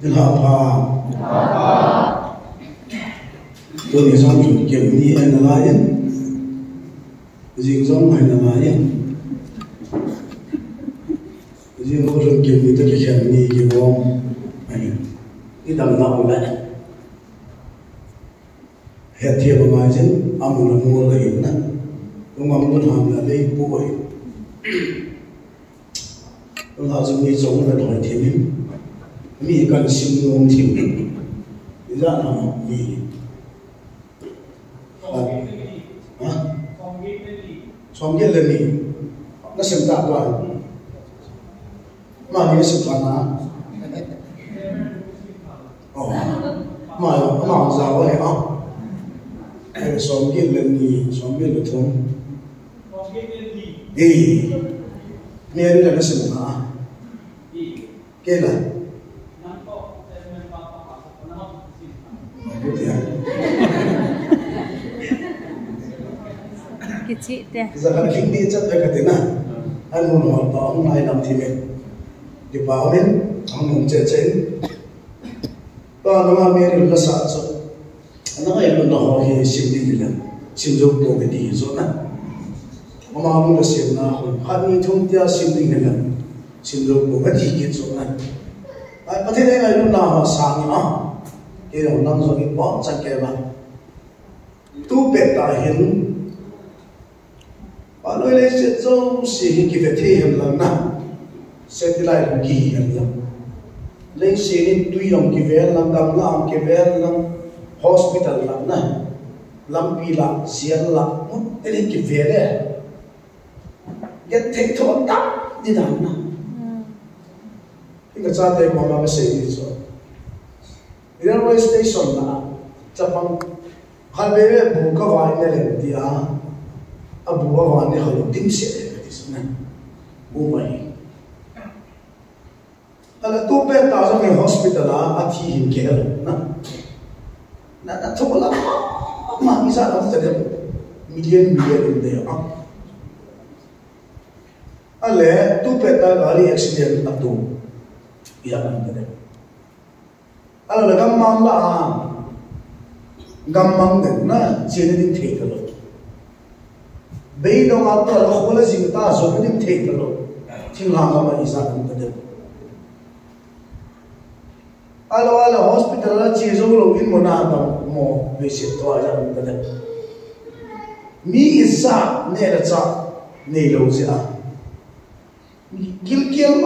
Dilhapa. Tôi nghĩ rằng chuyện kiểu đi anh là lại riêng giống hay là lại riêng có chuyện kiểu đi tất cả khen đi kiểu không cái đầm nào vậy hết thiệp vào ngoài chứ ông là mua cái hình này ông muốn làm là lấy bụi ông là dùng đi giống là đòi thêm mi cần xin ngôn thêm cái ra nào mi xong cái lên đi nó xem tạ rồi mà mình xem phản á mà giàu này không xong cái lên đi xong cái lên thùng đi nghe là nó xem phản cái là kecil deh. Zakat hindi chat ay katina. Ano mo to ang may namtimin. Di ba amin ang mumchechen. To ano may lasa so. Ano kaya no ho hi simdi nila. Simjo ko gidi so na. Mama mo sim na ko. Kami thumtia simdi nila. Simjo ko gidi gid so na. Ay pati na ay na sang na. Kaya nang so ni po chat ke ba. Tu bet ta hin và nói lên sẽ trong sự cái việc thi hành lần nào sẽ thì lại kỳ hành lần lên sẽ nên tuy lòng cái việc làm đam làm cái việc làm hospital làm này làm pi làm xiên làm một cái cái việc đấy cái thế thôi đắp đi làm nào cái cha đây mà làm sẽ đi rồi railway station là chấp bằng hai bên bù cái vài này lên đi à abu awan ni halu tim se di sana umai ala tu pe ta so nge hospital a athi hin ke na thola ma isa la ta de million in there ale tu pe ta gari accident atu ya kan de ala la gam la gam mang de na chene din the ka bây giờ mà ta là không có gì ta rồi cái điểm thiệt rồi thiên hàng mà đi sang cái điểm alo hospital là chỉ số lượng in một năm đâu một về sự toa ra cái điểm mi isa nè là sao nè lâu gì à kil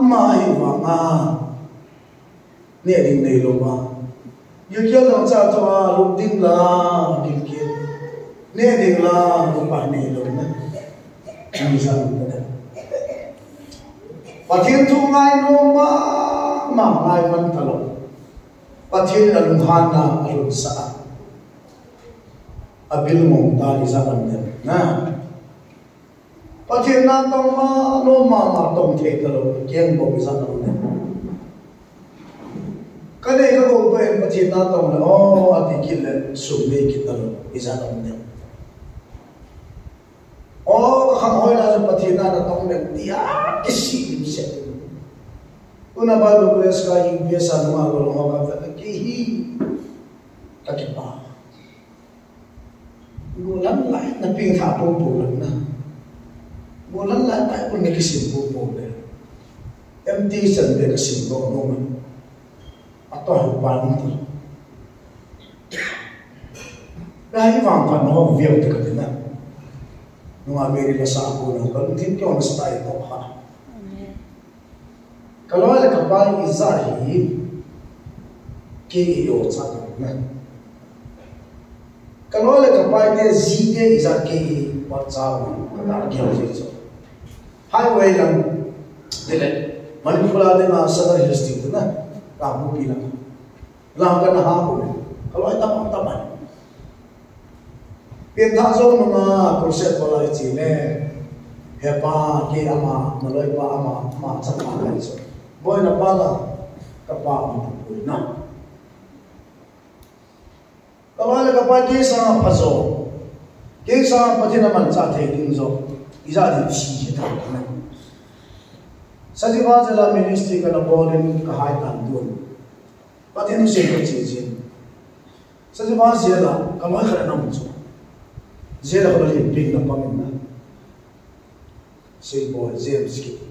mà hiểu mà nè đình nè lâu mà kil làm sao toa lúc đình là kil nè đình là một bài nè rồi nè chỉ sao được và thiên thu ngay nó mà ngay vẫn thở và thiên là lùng han là lùng sa abil mong ta đi ra bằng được nè và thiên nan tông mà tông thế rồi kiêng bộ đi ra bằng được cái này các cô bên và thiên nan tông là thì kia là sủng đi kia rồi đi ra bằng được không hỏi là chúng ta na tông lên dia cái gì cũng sẽ una ba lo que es cái gì sa no ma lo ho ka cái hi ka ki pa mo lan lại na ping tha po po lan na mo lan lại tại con cái sim po po de em ti san de cái sim po no ma ato ho pa ni rai vang pa no viau te ka de na nunga meri la sa ko no kan tin ko mas tai to ha kalau le kapal izahi ke yo cha na kalau le kapal te zi te iza ke wa cha ka ta ke ho ji highway lang dele manipula de na sa da district na ka mu pi la ka na ha ko kalau ai ta ma Biên thang giống mà concept của lại chỉ là hepa kia ama nói pa ama chắc là cái gì bởi là pa là các bạn mình na kalau là các bạn kia sang pazo kia sang pati naman sa taking zo isa di chi ta na Sajiba jala ministry kana bolin kahai tan dun. Patin se ko chijin. Sajiba jala kamai khara na mucho. Jala ko li ping na pamin na. Se boy James ki.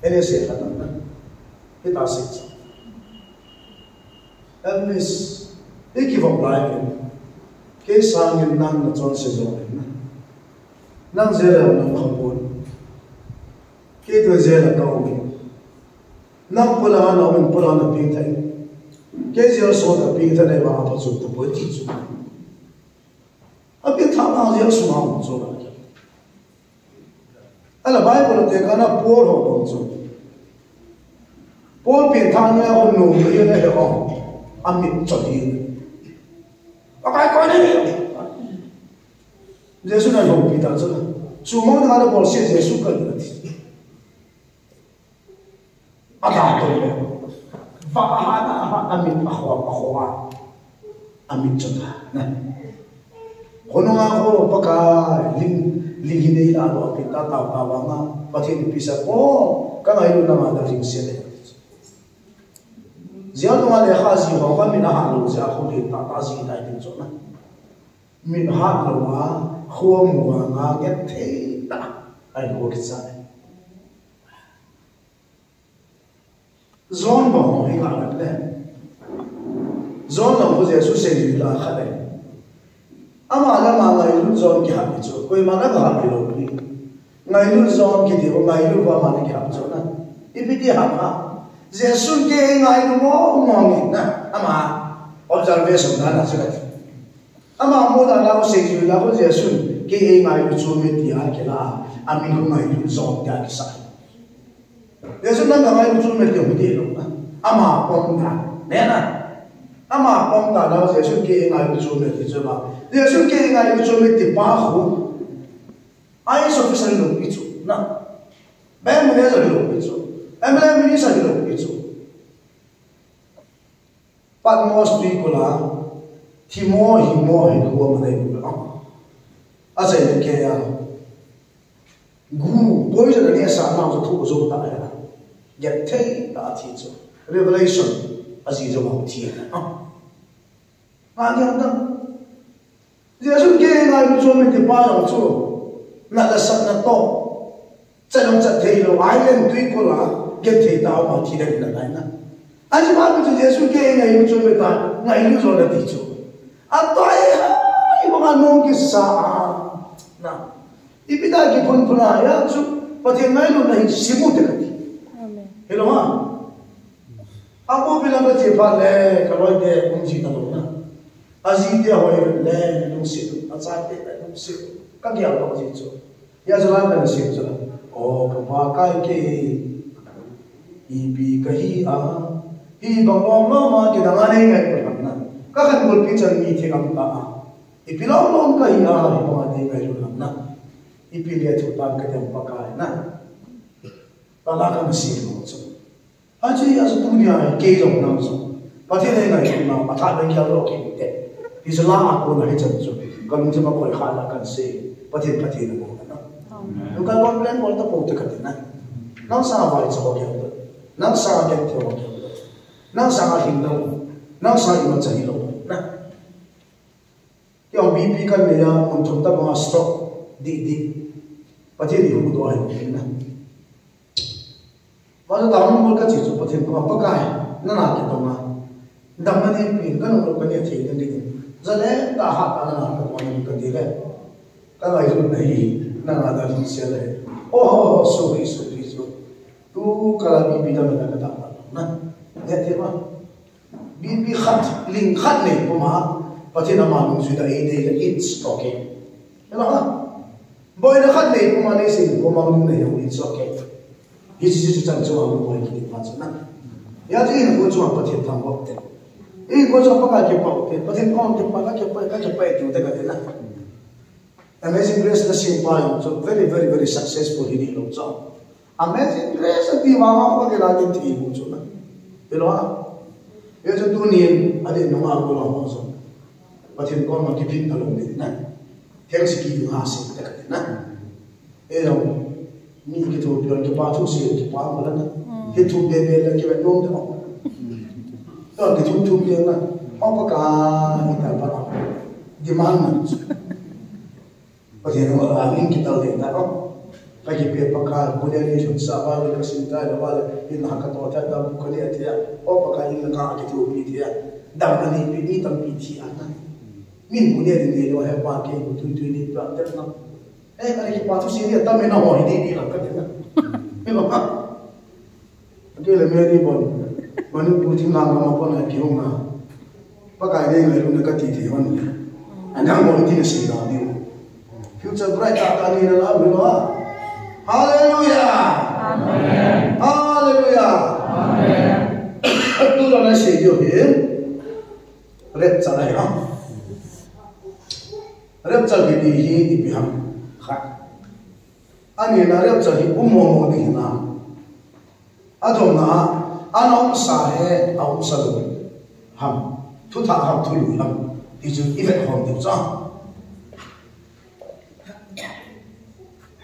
Ele se khata na. Kita se. Elvis ikivok lai ke sangin nang na chon se zo na. Nang jala na khapon. Ke tu jela kau ni, nang pula na orang pula na ping thai, ke jela so na ping thai ba apa tu tu boleh tu. Abi thama jela semua tu lah. Alah Bible te kana Paul ho tu. Paul ping thang ni orang nu dia ni orang amit jadi. Pakai kau ni. Yesus na ho pita tu. Semua ni ada Paul si Yesus kan nanti. Ada tu, fahana amit ahwa, amit cakap. Nah, konon aku pakai link ini lalu kita tahu mana pasti bisa. Oh, kan ayu nama ada link sini. Jika tu ada khasi, orang mina halu, jika aku di tatasi dah itu cuma. Mina halu huwa muanga get tak, ayu kisah. Zon bom ni kan ada. Zon nak buat sesuatu yang tidak ada. Ama ngai lu zon kita itu, kau mana kau hari lu ni? Ngai lu zon kita, ngai lu apa mana kita itu na? Ibu dia apa? Sesuatu yang ngai lu mau ni na? Ama observation dah nak cakap. Ama muda lalu sesuatu lalu sesuatu yang ngai lu cuma dia kira, amin ngai lu zon dia kisah. Yesus nak kami betul betul betul na, ama pongta, nena, ama pongta lalu Yesus ke ingai betul betul coba, Yesus ke ingai betul betul bahu, ayat sofisal lu itu, na, bagaimana jadi lu itu, bagaimana ini jadi lu itu, Patmos di kula, himo itu mana itu, asal ini kaya, guru, boy jadi ni asal nama tu tu tak ada. Get take that teacher. Revelation as is about tea. Magi anda. Yesus ke ngai tu mesti bayang tu. Nak dasar nak to. Jangan cakap lo island tu ikola get take tahu mau tea dah nak. Aje mahu tu Yesus ke ngai tu mesti ngai tu nak teacher. Atau ibu kanong kisah. Nah, ibu dah kipun puna ya tu. Pasti ngai lo nahi simu dekat. Hello ha. Aku bilang ke cepat le, kalau dia kunci tahu na. Aziz dia hoy le, nungsi, asal dia nungsi. Kaki apa macam itu? Ya jalan kan sih jalan. Oh, kepakai ke ibi kahi hi bangong lama kita ngane ngai berhamna. Kakan boleh bicara miti kamta. Ibi lama kahi himati ngai berhamna. Ibi dia cuba kerja pakai na. Talaga masih macam. Aje as dunia ke jom nam so. Pati ni ngai nam atat ngai kalau kita. Islam aku nak hidup so. Kalau cuma kau khala kan se. Pati ni mo na. Bukan buat plan buat apa tu katina. Nang sa vai so kau tu. Nang sa ket tu kau. Nang sa hindu. Nang sa iman cahilo. Nah. Yang BP kan dia untuk tak masuk di. Pati ni hudu ay na. Masa tahun mereka cicu pasti apa kaya, nana kita mah, damai ni pinggan orang punya ciri ni, jadi dah hak anak orang punya kandila, kalau itu nahi, nana ada fungsi oh sorry, tu kalau bibi dah berada dalam, nah, dia mah, bibi khat link khat ni, pemah, pasti nama mungkin sudah ini it's okay, kenapa? Boy dah khat ni, pemah ni sih, pemah ni yang it's okay. Ini cuma boleh kita macam mana? Ya jadi ini cuma pasti tambah tu. Ini cuma pakai kepau, pasti kau kepau itu dekat mana? Amazing Grace dah simpan, so very successful ini loh. So Amazing Grace di mana apa kita lagi tipu cuma, betul? Ya jadi dunia ada nama aku lah macam, pasti kau mesti pintar loh ni, nah. Yang sekian hasil dekat mana? mi cái thu tiền cái bao thu xịt cái bao mà đó cái thu tiền là cái vật nôm đó đó cái thu tiền là ông có cả những cái bao demand mà có thể nó là những cái tàu điện đó cái gì biết bác cái cô này chúng ta vào cái sinh thái đó vào cái hàng cái tổ chức đó cô này thì ông bác cái những cái thu tiền thì đam mê đi tâm bị thì anh mình cô này thì nó hay bao cái thu đi đó chắc nó cái bao thu xịt tâm mình nó hỏi đi làm cái gì đó cái mà cái là mấy đi bọn mình cũng chỉ làm cái mà bọn này kiểu mà bác cái này người luôn cái gì bọn anh đang ngồi thì sinh ra đi future bright ta ni na la bilo hallelujah amen hallelujah amen tu lo na se yo he ret cha lai ha ret cha gi di hi di bi ham kha ani na ret cha hi mo di na adom na anom sa he aum sa lu ham thu tha ham thu lu ham di ju event hom di cha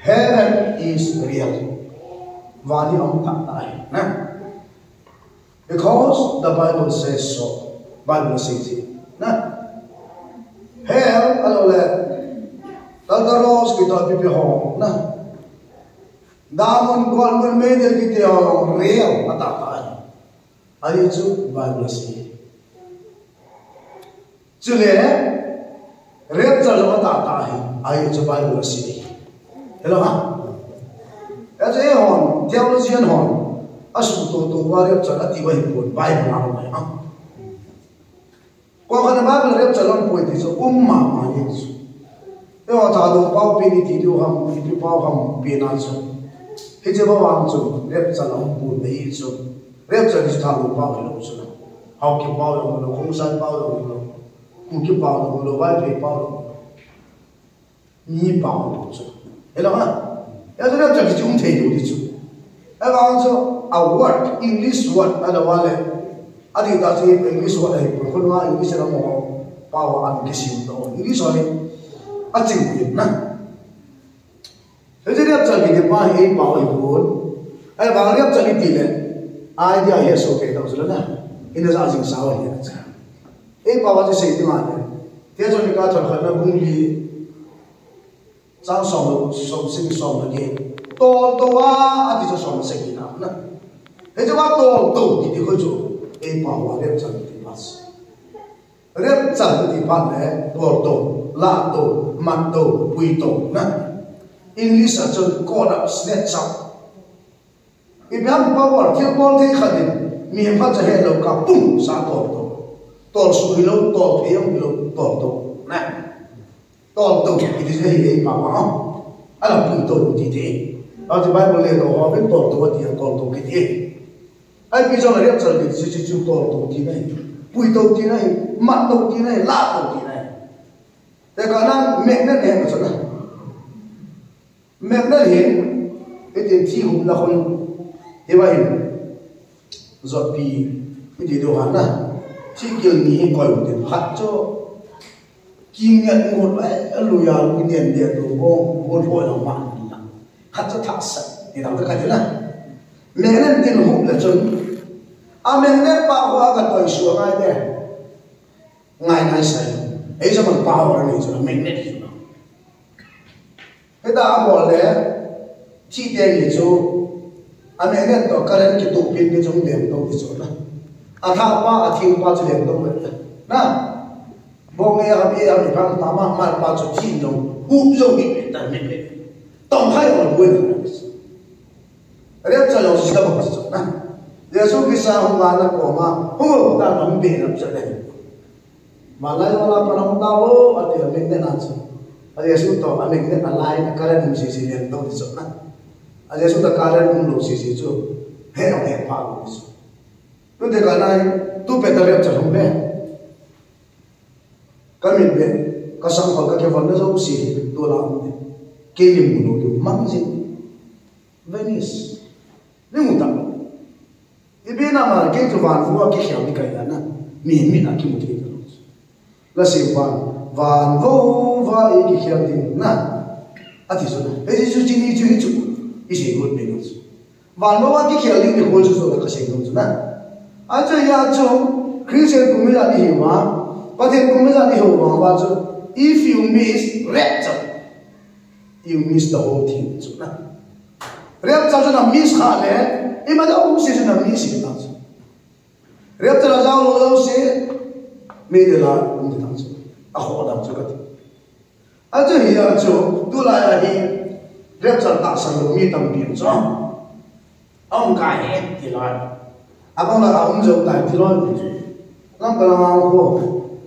heaven is real. Vani om tatai. Because the Bible says so. Bible says it. Hell, alole. Tadaros kita pipi hong. Damon kolmul medel kita hong real tatai. Ari itu Bible says. Jule real jalan tatai. Ari itu Bible says. Hello ha. As a hon, theologian hon, asu to warrior chalati vai pun Bible nào này ha. Qua cái Bible rep chalon point thì so umma ma yesu. Eo ta do pau pini ti do ham ti pau ham pina so. He je ba wang so rep chalon pun nei so. Rep chal is ta do pau lo so. Hau ki pau lo khong san pau lo. Ku ki pau lo vai pe pau lo. Ni pau lo so. Hello ha. Ya sudah jadi chúng thầy đủ đi chú. Em bảo cho a word English word ada wale. Adi tadi English word hay pun wah English ada mau bawa an kesim tu. English wale acing pun na. Jadi dia jadi di mana ini bawa pun. Em bảo dia jadi tile. Idea ya so ke tahu sudah na. Ini acing sawah ya. Bawa je sei di mana. Dia jadi kata kerana bungli Sang song sinh song again. To wa ati song sinh na. He je wa to ki ko jo e pa wa le chan ti pas. Re chan ti pa le to la to man to pui to na. English a chon call up snatch up. E biam power ki bol te khadim mi pa cha he lo ka pum sa to. To su lo to pe lo to na. To itu je hi pa wa ala pun to ti te a ti Bible le do ha ben to ti to ki te ai bi jong le chal ki chi chu to ti nai pui to ti nai mat to ti nai la to ti nai te ka na me na ne ma chana me na hin e ti thi hum la khon e ba hin zo pi e ti do ha na chi kil ni ko ti hat cho kinh nghiệm một vậy lùi vào kinh nghiệm để đủ một hồi lòng bạn khát cho thắc sắc thì làm cái này mẹ nên tin hụt là chân mẹ nên bảo hoa cái tuổi sửa ngay đây ngày say ấy cho mình bảo ra này cho mẹ nên hiểu cái đã bỏ lẽ chi tiền gì cho mẹ nên tao cái này cái tụ pin cái trong điểm đâu cái chỗ đó thao ba thiêu ba cho điểm đâu vậy na bông nghe hàm ý hàm phăng tám mang mal ba cho chín đồng hút dầu bị tại mình đấy tổng hai còn quên rồi đấy cho lâu chỉ là một số na Giêsu Kitô hôm qua là có mà không ta nắm bền lắm cho này mà lại là phần ông tao ở đây mình nên làm gì Giêsu to anh mình nên alai cái cái này mình chỉ nên đâu thì chỗ na Giêsu ta cái này mình lúc chỉ chỗ hết ông hết phá rồi tôi thấy cái này tôi phải tập cho không đấy cái mình biết cái sản phẩm cái vấn đề giống gì tôi làm đấy cái gì muốn được mang gì Venice nhưng mà tao cái bên nào mà cái chỗ vạn phú cái khéo đi cái đó na mình là cái một cái đó là gì vạn phú và cái khéo đi na à thì sao ấy chứ chỉ đi chú 이제 곧 배우죠. 말로와 기회를 이 고주소가 가신 거잖아. 아주 야죠. 그래서 구매자니 해와, 바텐 구매자니 해와 맞죠. If you miss rapture, you miss the whole thing. rapture 나 miss 하네. 이 맞아 없이 나 miss 나죠. rapture 자로 없이 메들라 운데 당죠. 아호다 저것. 아주 야죠. 둘아야 이 rapture 딱상로 미담 비죠. ông cài hết thì nói ông là ông dùng tài thì nói lắm cái nào cô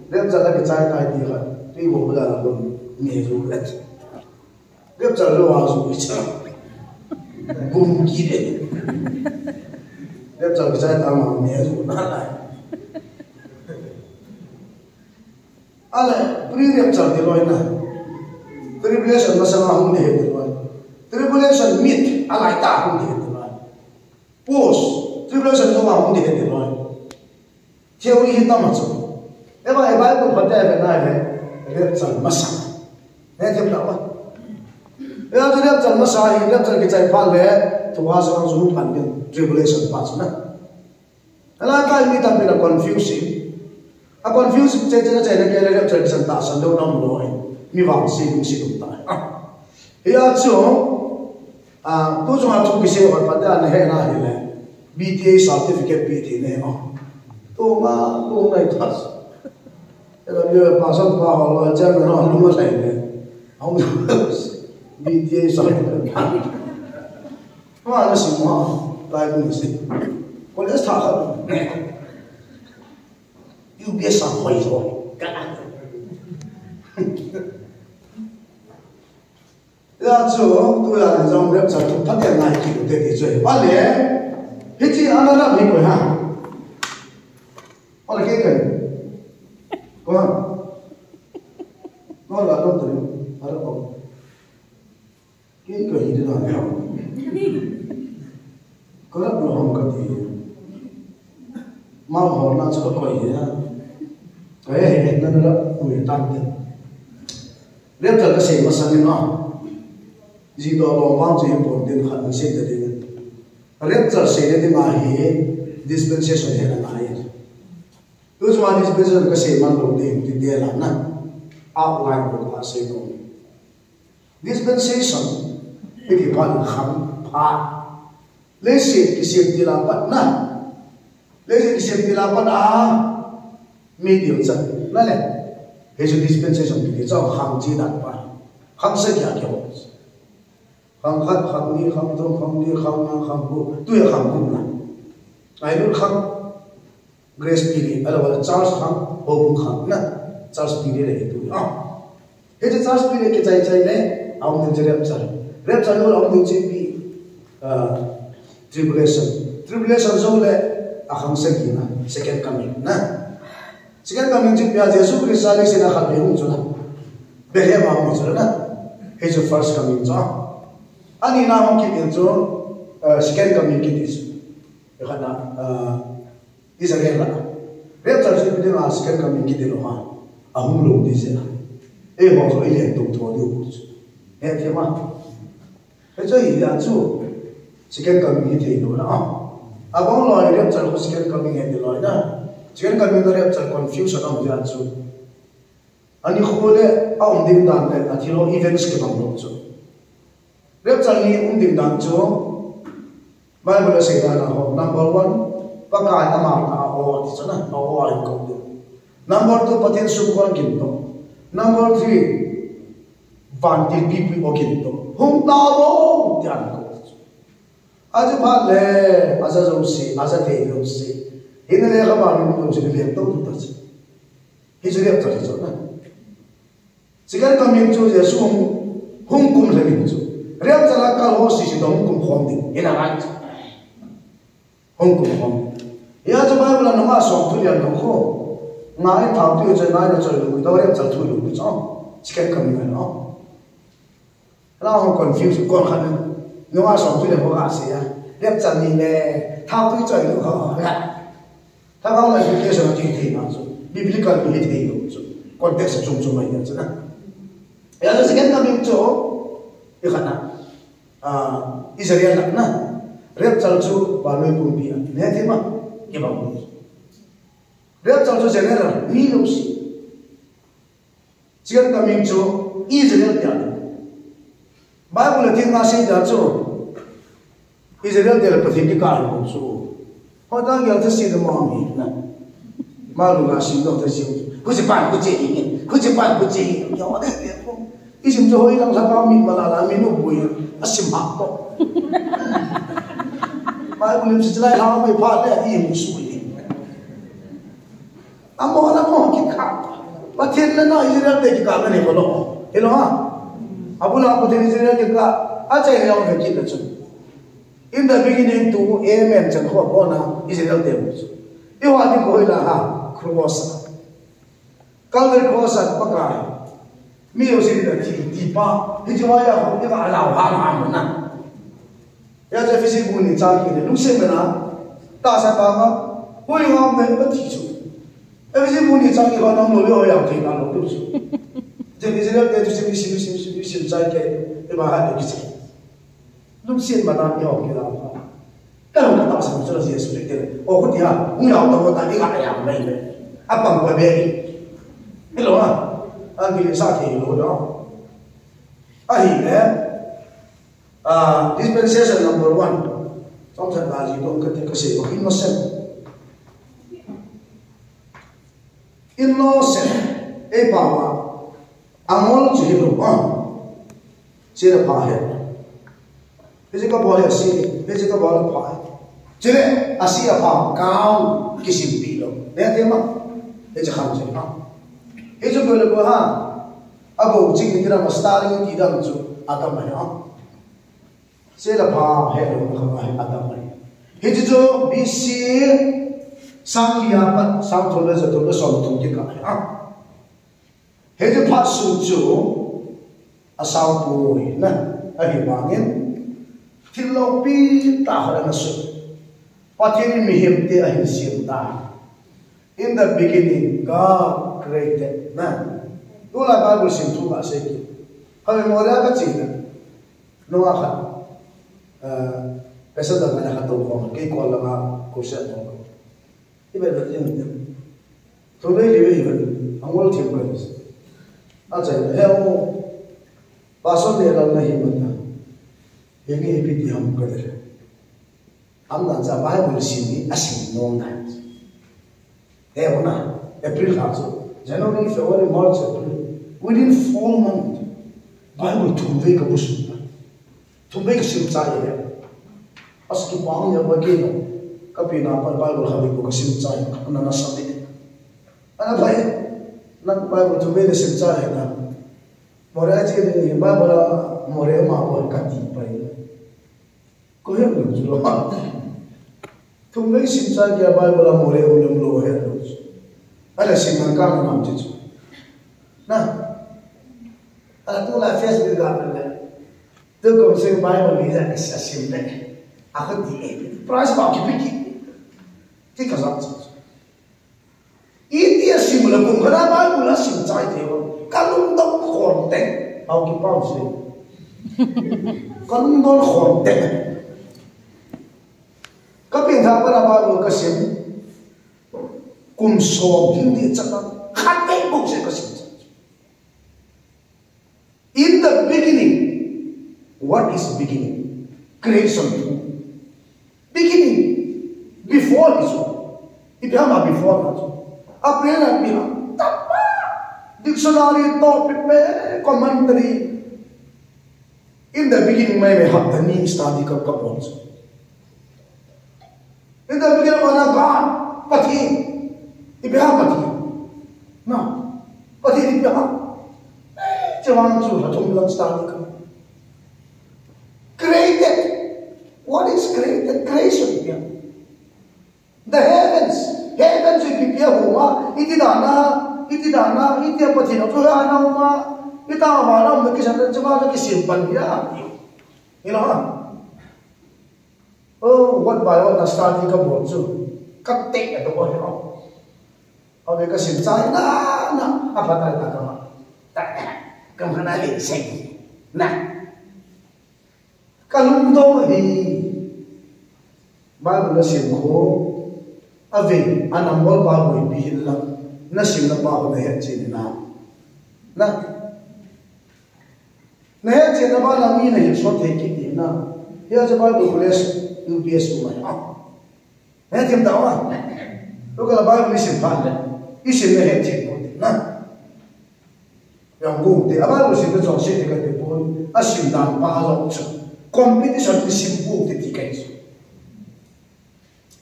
đem ra cái trái tài thì là tuy bộ bây giờ là còn nghề dùng hết đem ra lo vào dùng chứ bùng kí đấy đem ra cái trái tài mà nghề dùng nó lại ale pri đem ra thì nói này tribulation mà sao không nghề thì nói tribulation meet alai ta không nghề Post tribulation no ma hundi hete noi theory hita ma chu eba e bible phate be na he rapture masa ne them da wa ya to rapture masa hi rapture ke chai phal le to wa so zu pan bin tribulation pa chu na ala ka mi ta be na confusing a confusing che che che ne ke rapture ke san ta san do nam loi mi wang si dum ta ya chu tu chung a tu kise or pada na he na he le BTA certificate bi thi ne to ma ko nai thas ela ye pa san pa ho la jam na lu ma sai ne hong BTA certificate ma na si ma tai bu si ko le sa ha yu bia sa hoi zo ka an ya chu tu ya ne jong rep cha tu phat ya nai ki de de zui ba le hết chi anh đã bị rồi ha, ông là cái con là đâu từ ở đâu cái gì đó là nào, có rất nhiều không có gì, mau họ nó sẽ có gì ha, cái hiện nó đó người tăng lên, nếu thật là sự mà sang nó, gì đó lo bao nhiêu bốn tiền khẩn xin được đi. Rapture se ne ma hi dispensation he na ai tu jwa dispensation ka se man lo de de la na outline ko ka se ko dispensation e ki pan kham pha le se ki se ti la pat na le se ki se ti la pat a medium chan la le he ju dispensation ki chao kham ji dan pa kham se kya kyo kham khat kham ni kham to kham ni kham na kham bu tu ya kham kum na ai lu kham grace period ala wala charles kham ho bu kham na charles period le tu he je charles period ke chai chai le aum din rep char lo aum din chi bi tribulation zo le a kham se ki na second coming chi pya jesu christ sa le se na khat be hu chu na be he ma mu chu na he je first coming cha ani na hong ki tin chu second coming ki dis e khana Israel la rep char chu bi na second coming ki de lo ha ahum lo di se na e ho so ile tu tho di u chu e the ma e cho yi ya chu second coming ki de lo na a bong lo rep char ko second coming e de lo na second coming do rep char confusion am ja chu ani khole aum din dan le athilo events ke bang lo chu rapture ni din dan chu Bible say that number 1 pakai ama ta o ti chana o ai ko du number 2 pathen su kon kin to number 3 vanti pipi o kin to hum ta bo tian ko aju pha le asa zo si asa te lo si in le ka ba ni ko si le to tu ta chi hi je rapture chi na sigan ka min chu je su hum kum le min chu rapture la ka ho si dong kum khom din ina right hong kum ya cho Bible nó mà sống tu liền nó khô ngài thảo tiêu cho ngài nó chơi được đâu em chơi tu được chứ chỉ cái cầm này nó không confuse con khăn nó mà sống tu liền có cả gì à em chơi gì nè thảo tiêu chơi được không thằng ông này cái sự chỉ thì nó chứ biblical thì thì nó chứ context chung chung này chứ nè ya cho cái cầm mình chỗ cái khăn Israel na rep chal chu baloi pumpi ne thima ke bang rep chal chu general mi lo si chiar coming chu Israel ya Bible thing na se ja chu Israel de la pathi ki ka lo chu ho da ya ta si de ma mi na ma lu ga si do ta si ku si ban ku ji ni ku si ban ku ji yo de ko isim chu hoi lang sa ka mi ma la mi no bui asim ha to Bible lim silai ha mai pha le i mu su ni amo ki kha pathen le na Israel de ki ka ne ko lo hello ha abula ko de Israel ki ka a chai le lo ki le chu in the beginning to amen chan ho ko na Israel de mu chu i wa di ko la ha cross Calvary cross pa ka mi yo si de ti pa hi ji wa ya ho ni ka la ha ma na ya在飞机部里扎进的，路线在哪？大山八方，我有我们个提出。飞机部里扎进后，那么六样可以拿到六十。这里这个就是你在给，对吧？还得去做。路线嘛，那要给他。但我们大山做的些事情的，我估计啊，我要到我那里来呀，没没，啊，帮我别的，你懂吗？啊，给你啥铁路的？啊，现在。Dispensation number 1 trong trận là gì cũng cần có sự innocent e bảo amol chỉ hiểu chỉ là phải bây giờ có bảo là gì bây giờ có bảo là phải chỉ là asi là phải cao cái sự bị lo đấy thế mà bây giờ không gì không bây giờ gọi là ha abo chính cái là starting thì đang chú adam này không sẽ là phá hệ thống không phải adam này hết cho BC sang kia bắt sang thôn lên rồi thôn lên xong thôn kia cả hết cho phát sinh chú sao bùi nè hiện vangin thiên lâu pi ta hỏi là sự phát hiện mình hiểm địa hình siêu ta in the beginning God created nè tu là Bible sinh thu cả sẽ kì hay mua ra cái gì nè nó khác cái sự đó là hạt đầu con cái con là mà cố sẽ thôi thì bây giờ như thế tôi lấy điều gì vậy ông nói chuyện vậy à chạy theo ba số này là này mà những cái bị điên cái đấy ông nói ra Bible xin đi xin nông này theo na April hạt số January February March April within 4 months Bible thu về cái bút thu về cái sự trái này aski pang ya bagino kapina par Bible khabi ko kasim chai ana na sabi ana bhai na Bible to me sim chai na mora chi ni Bible more ma ko kati pai ko he lu julo to me sim chai ya Bible more um lo he lu ala sim man ka nam chi chu na ala to la Facebook ga na to ko sim Bible ni ra sim ne akan di price bagi pergi tiga ratus ini asim lakukan kenapa bulan sim cai dewa kalau untuk konten mau kita sih kalau untuk konten kapinta apa bukan sim kumsom hindi cakap hati bukan sim in the beginning what is beginning creation beginning before this Ibrahim before that April Ibrahim tapa dictionary topic me commentary in the beginning may have the name study ka kapons in the beginning mana God pati Ibrahim pati na pati Ibrahim jawan chu la thum lang study ka created. What is created? Creation. The heavens itu dia huma, itu dana, itu apa sih? Itu ana huma, itu apa? Mungkin saya coba lagi simpan dia. You know? Oh, what by what start ka bolso? Kapte itu boleh no. Oh, mereka simpan na, apa tak kamu? Tak, kamu nak lihat. Nah. kalung do hi ba na sim ko ave anambol ba boi bil la na sim na ba na he chin na na he chin na ba na mi na hi so the ki ni na ya ja ba do les UPS ma he tim da wa lo ka ba mi sim pa le i sim na he chin ko na yang bu de aba lo sim de zo se de ka de bo a sim dan pa lo chu competition de sim bu de ti kai so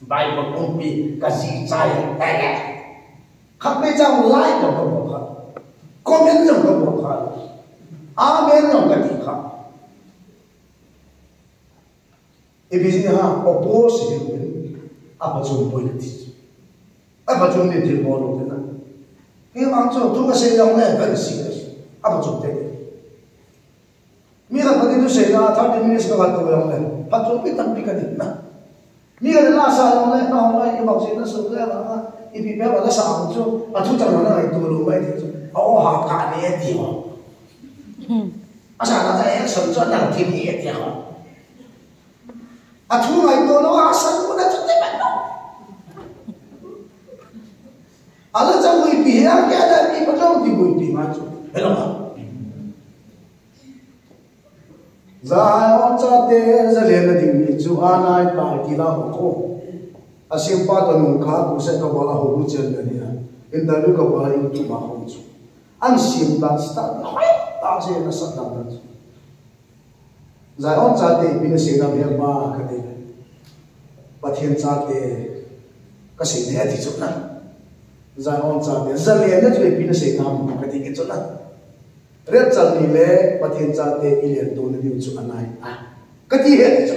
Bible kumpi kasih saya tanya, kami jangan lain yang kebukaan, komen yang kebukaan, amen yang ketiga. Ibisi ha opposite apa jumpa itu, apa jumpa itu baru tu na. Ini macam tu kasi yang ni kan serius, apa jumpa itu. Mira pada itu saya tak ada minus kalau tu yang ni, patut kita pikir na. Mira la sa long lai na lai i bang sin na su la ma i bi pe ba la sa chu a thu chang na ai tu lu mai ti chu a o ha ka ne ti ho a sa na ai san chuan na ti ni ti ho a thu mai to lo a san ko na chu te ba no a la chang wi pi ya ka da pi pa chong ti wi pi ma chu hello ma Zai cha te zalen na ding ni chu anai pa ti la ko asim pa to nung kha ku se ka wala ho chen na ni interview ka wala yu tu ma ho chu an sim dan sta hoi ta se na sa dan na chu zai cha te bi na se na me ba ka te pathian cha te ka se ne ti chu na zai cha te zalen na chu bi na se na ka ti ki chu na Red chal ni le pathian cha te ilian tu na diu chu anai ka ti he chu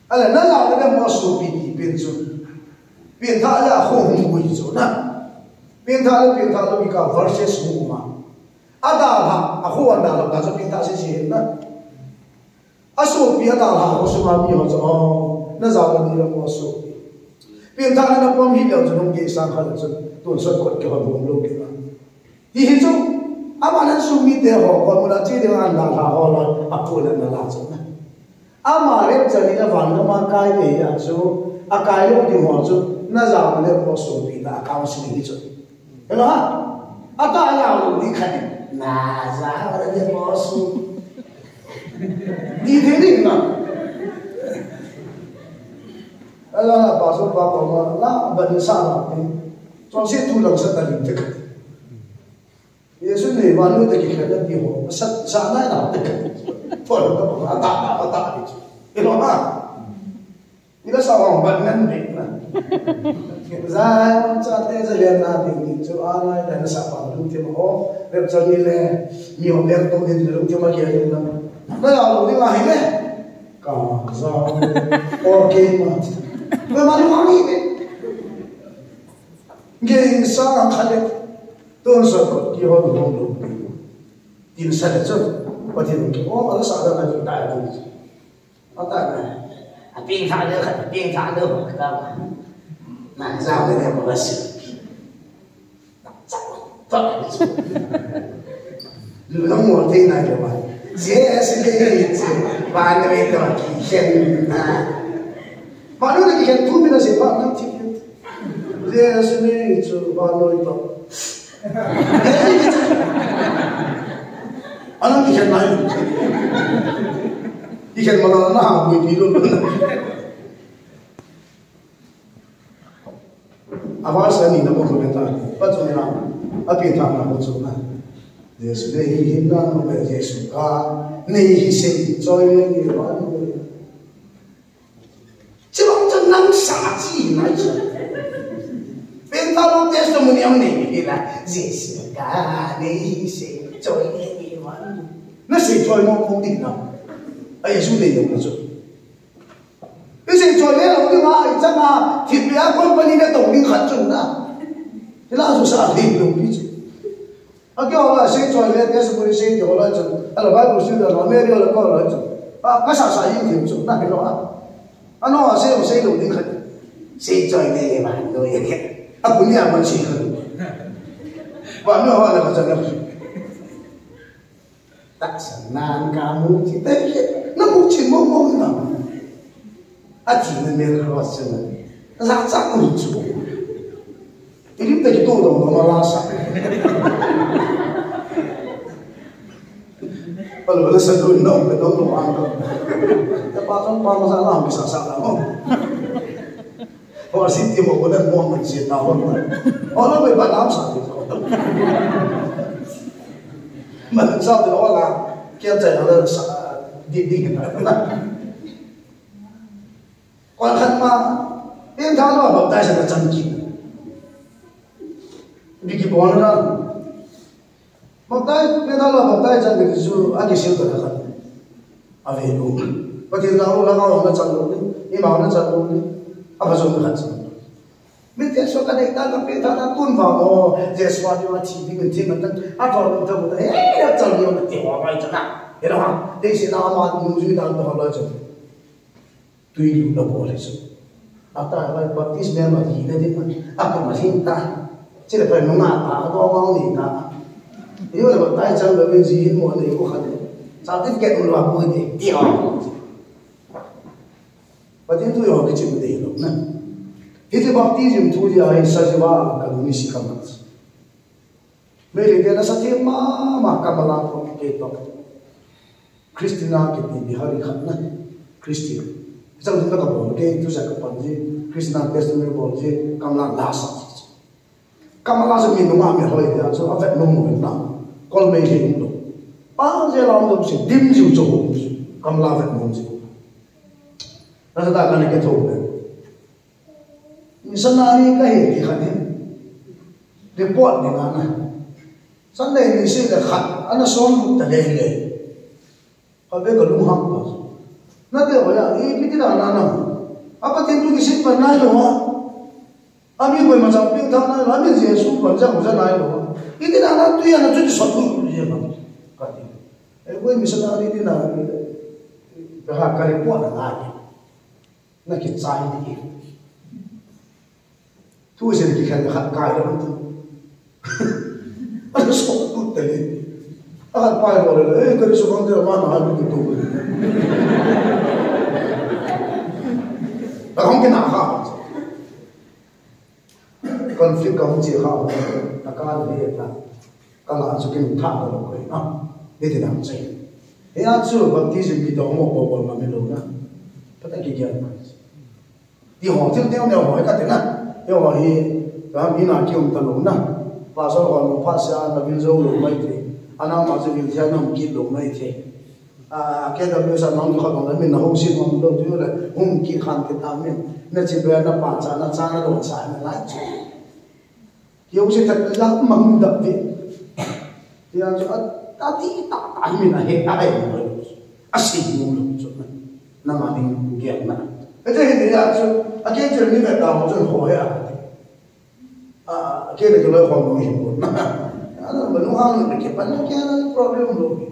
ala na la na mo su pi ti pin chu pin tha la ho hu wi chu na pin tha lo bi ka verses mu ma ada ha a ho an da lo ka chu pin tha se se na a su pi ada ha ho su ma mi ho chu na za la ni lo mo su pin tha na pom hi lo chu nong ge sang kha chu tu so ko ke ho bom lo ke na hi hi chu Amalan sumi deh ho, kalau mula ciri dengan anda lah, orang apa yang anda lakukan. Amalan jadi orang nama kaya deh ya, so akaya lo di mana so, nazar mana kau sumi dah kau sendiri so. Kalau ada yang lo dikan, nazar mana dia kau sumi, di sini mana? Kalau pasal apa mana, bangsa mana, jadi tu langsung terlibat dekat. Yesus ni malu tak kira dia ho, sana nak dekat. Pun tak itu. Ilo Ila sawang bangan ni na. Zai cha te zalian na ding chu anai dan sa pa lu ti mo rep chani le mi o ber to ni lu ti ma kia ni na. Na la lu ni la hi ne. Ka za o ke ma. Me ma lu ma ni ne. Ge sa khale Tuan sahabat kita orang dulu, di sana tu, pada itu, ada sahaja nak kita itu, ada na, pintar ada, nah, zaman dia berhasil, tak, lu mau tina je mana, jadi, mana itu kian, mana lagi kian tu bila siapa nanti, jadi itu mana itu. Anak ikan lain, ikan mana nak buat biru. Awas ni nama komentar, macam ni lah. Apa tak nak macam mana? Dia sudah hilang, dia suka, ni hisap joy ni mana? Cuma jangan saji naik. Pentalo testimonial ni bila Yesus kali se joy ni mana? Nasi joy mau pun tidak. Ayah sudah yang macam. Nasi joy ni orang mana? Jangan tiada company ni dong ni kacau na. Jelas susah hidup itu. Agak orang se joy ni dia sebut se joy orang tu. Kalau Bible sudah ramai orang kau orang tu. Kasar saya itu tu. Nak kita apa? Anu se lu ni kacau. Se joy ni mana? Tu yang Aku ni apa sih kan? Mana orang nak cakap? Tak senang kamu kita. nó cũng chỉ mong nào chỉ là mình khó xử ra chắc không chịu thì lúc đấy tôi đồng nó la sa kalau boleh sedul no betul no angkat tapi apa masalah bisa salah no orang sini mau boleh mau mencari tahu orang berbanam satu mình sao thì nó là kia chạy nó là đi cái còn thật mà tiếng tháo nó bảo tay sẽ là chân kỹ vì cái bọn nó bảo tay tiếng tháo nó bảo tay chân kỹ chứ anh cái siêu tự là à về luôn và tiếng tháo nó nó chân luôn đi nhưng mà nó chân luôn đi à phải dùng cái chân biết thế số cái này ta làm cái ta tuôn vào nó dễ xóa đi mà chỉ vì cái thiênมันà thôi mình thôi mình hey chân nhiều mình tiểu vào chân nào thế đó hả đây sẽ nào mà mình duy đang được học chân tùy lúc đâu bỏ lại rồi à ta phải baptist mà gì đấy chứ à còn mà thiên ta chỉ là phải nó ngã ta đó mau gì ta nếu là baptist tay chân là bên gì mọi người có khả năng sao tiếp kết một loạt người thì tiểu và tiếng tôi hỏi cái chuyện này luôn nè itu baptism tu dia sajawa kalau misi kamat. Mereka dia nasihat ma kamala pun kita. Kristina kita di hari khana Kristina. Kita kita kabur ke itu saya kapanji Kristina Testament bolje kamala lasa. Kamala seminum ame hari dia so afet nomu na. Kol mei hindu. Pa je lam do se dim ju jo kamala afet nomu. Nasa ta kan ke thau misalnya cái gì khane report ni mana Sunday ni sih dah khat ana som ta dei le habe ko lu ham pas na te hoya e piti da na na apa tin tu kisit par na lo ami koi macam ping tha na ami jesu par ja muja na lo iti da na tu ya na tu so tu je ba ka ti e koi misalnya ni na ha ka report na ki chai ni tu sẽ đi khai khát cài đó tu, anh sống tốt đấy, anh phải nói là, cái số con người mà nói được tu, là không cái nào khác, conflict không chỉ khác, là cái gì đó, cái là sự kiện thảm đó rồi, à, để thế nào chứ, thế anh chưa baptism bị đóng một bộ mà mình luôn á, tất cả cái gì vậy, đi hỏi thêm theo nhau hỏi cái thế nào. Yo hi ga mina kium talung na pa so ko mo pha sa na bil zo lo mai the ana ma zo bil ja nam ki lo mai the a ke da me sa nam kha dong min na ho sin mom do tu le hum ki khan ke ta min na chi ba na pa cha na lo sa na la chu yo se ta la mang da vi ya jo ta ti ta min na he ai lo a si mo lo chu na ma ding ge na cái thế ya chu a ke je ni ve ta mo zo ho ya cái này tôi nói không hiểu nó mình không ăn được cái bánh cái problem luôn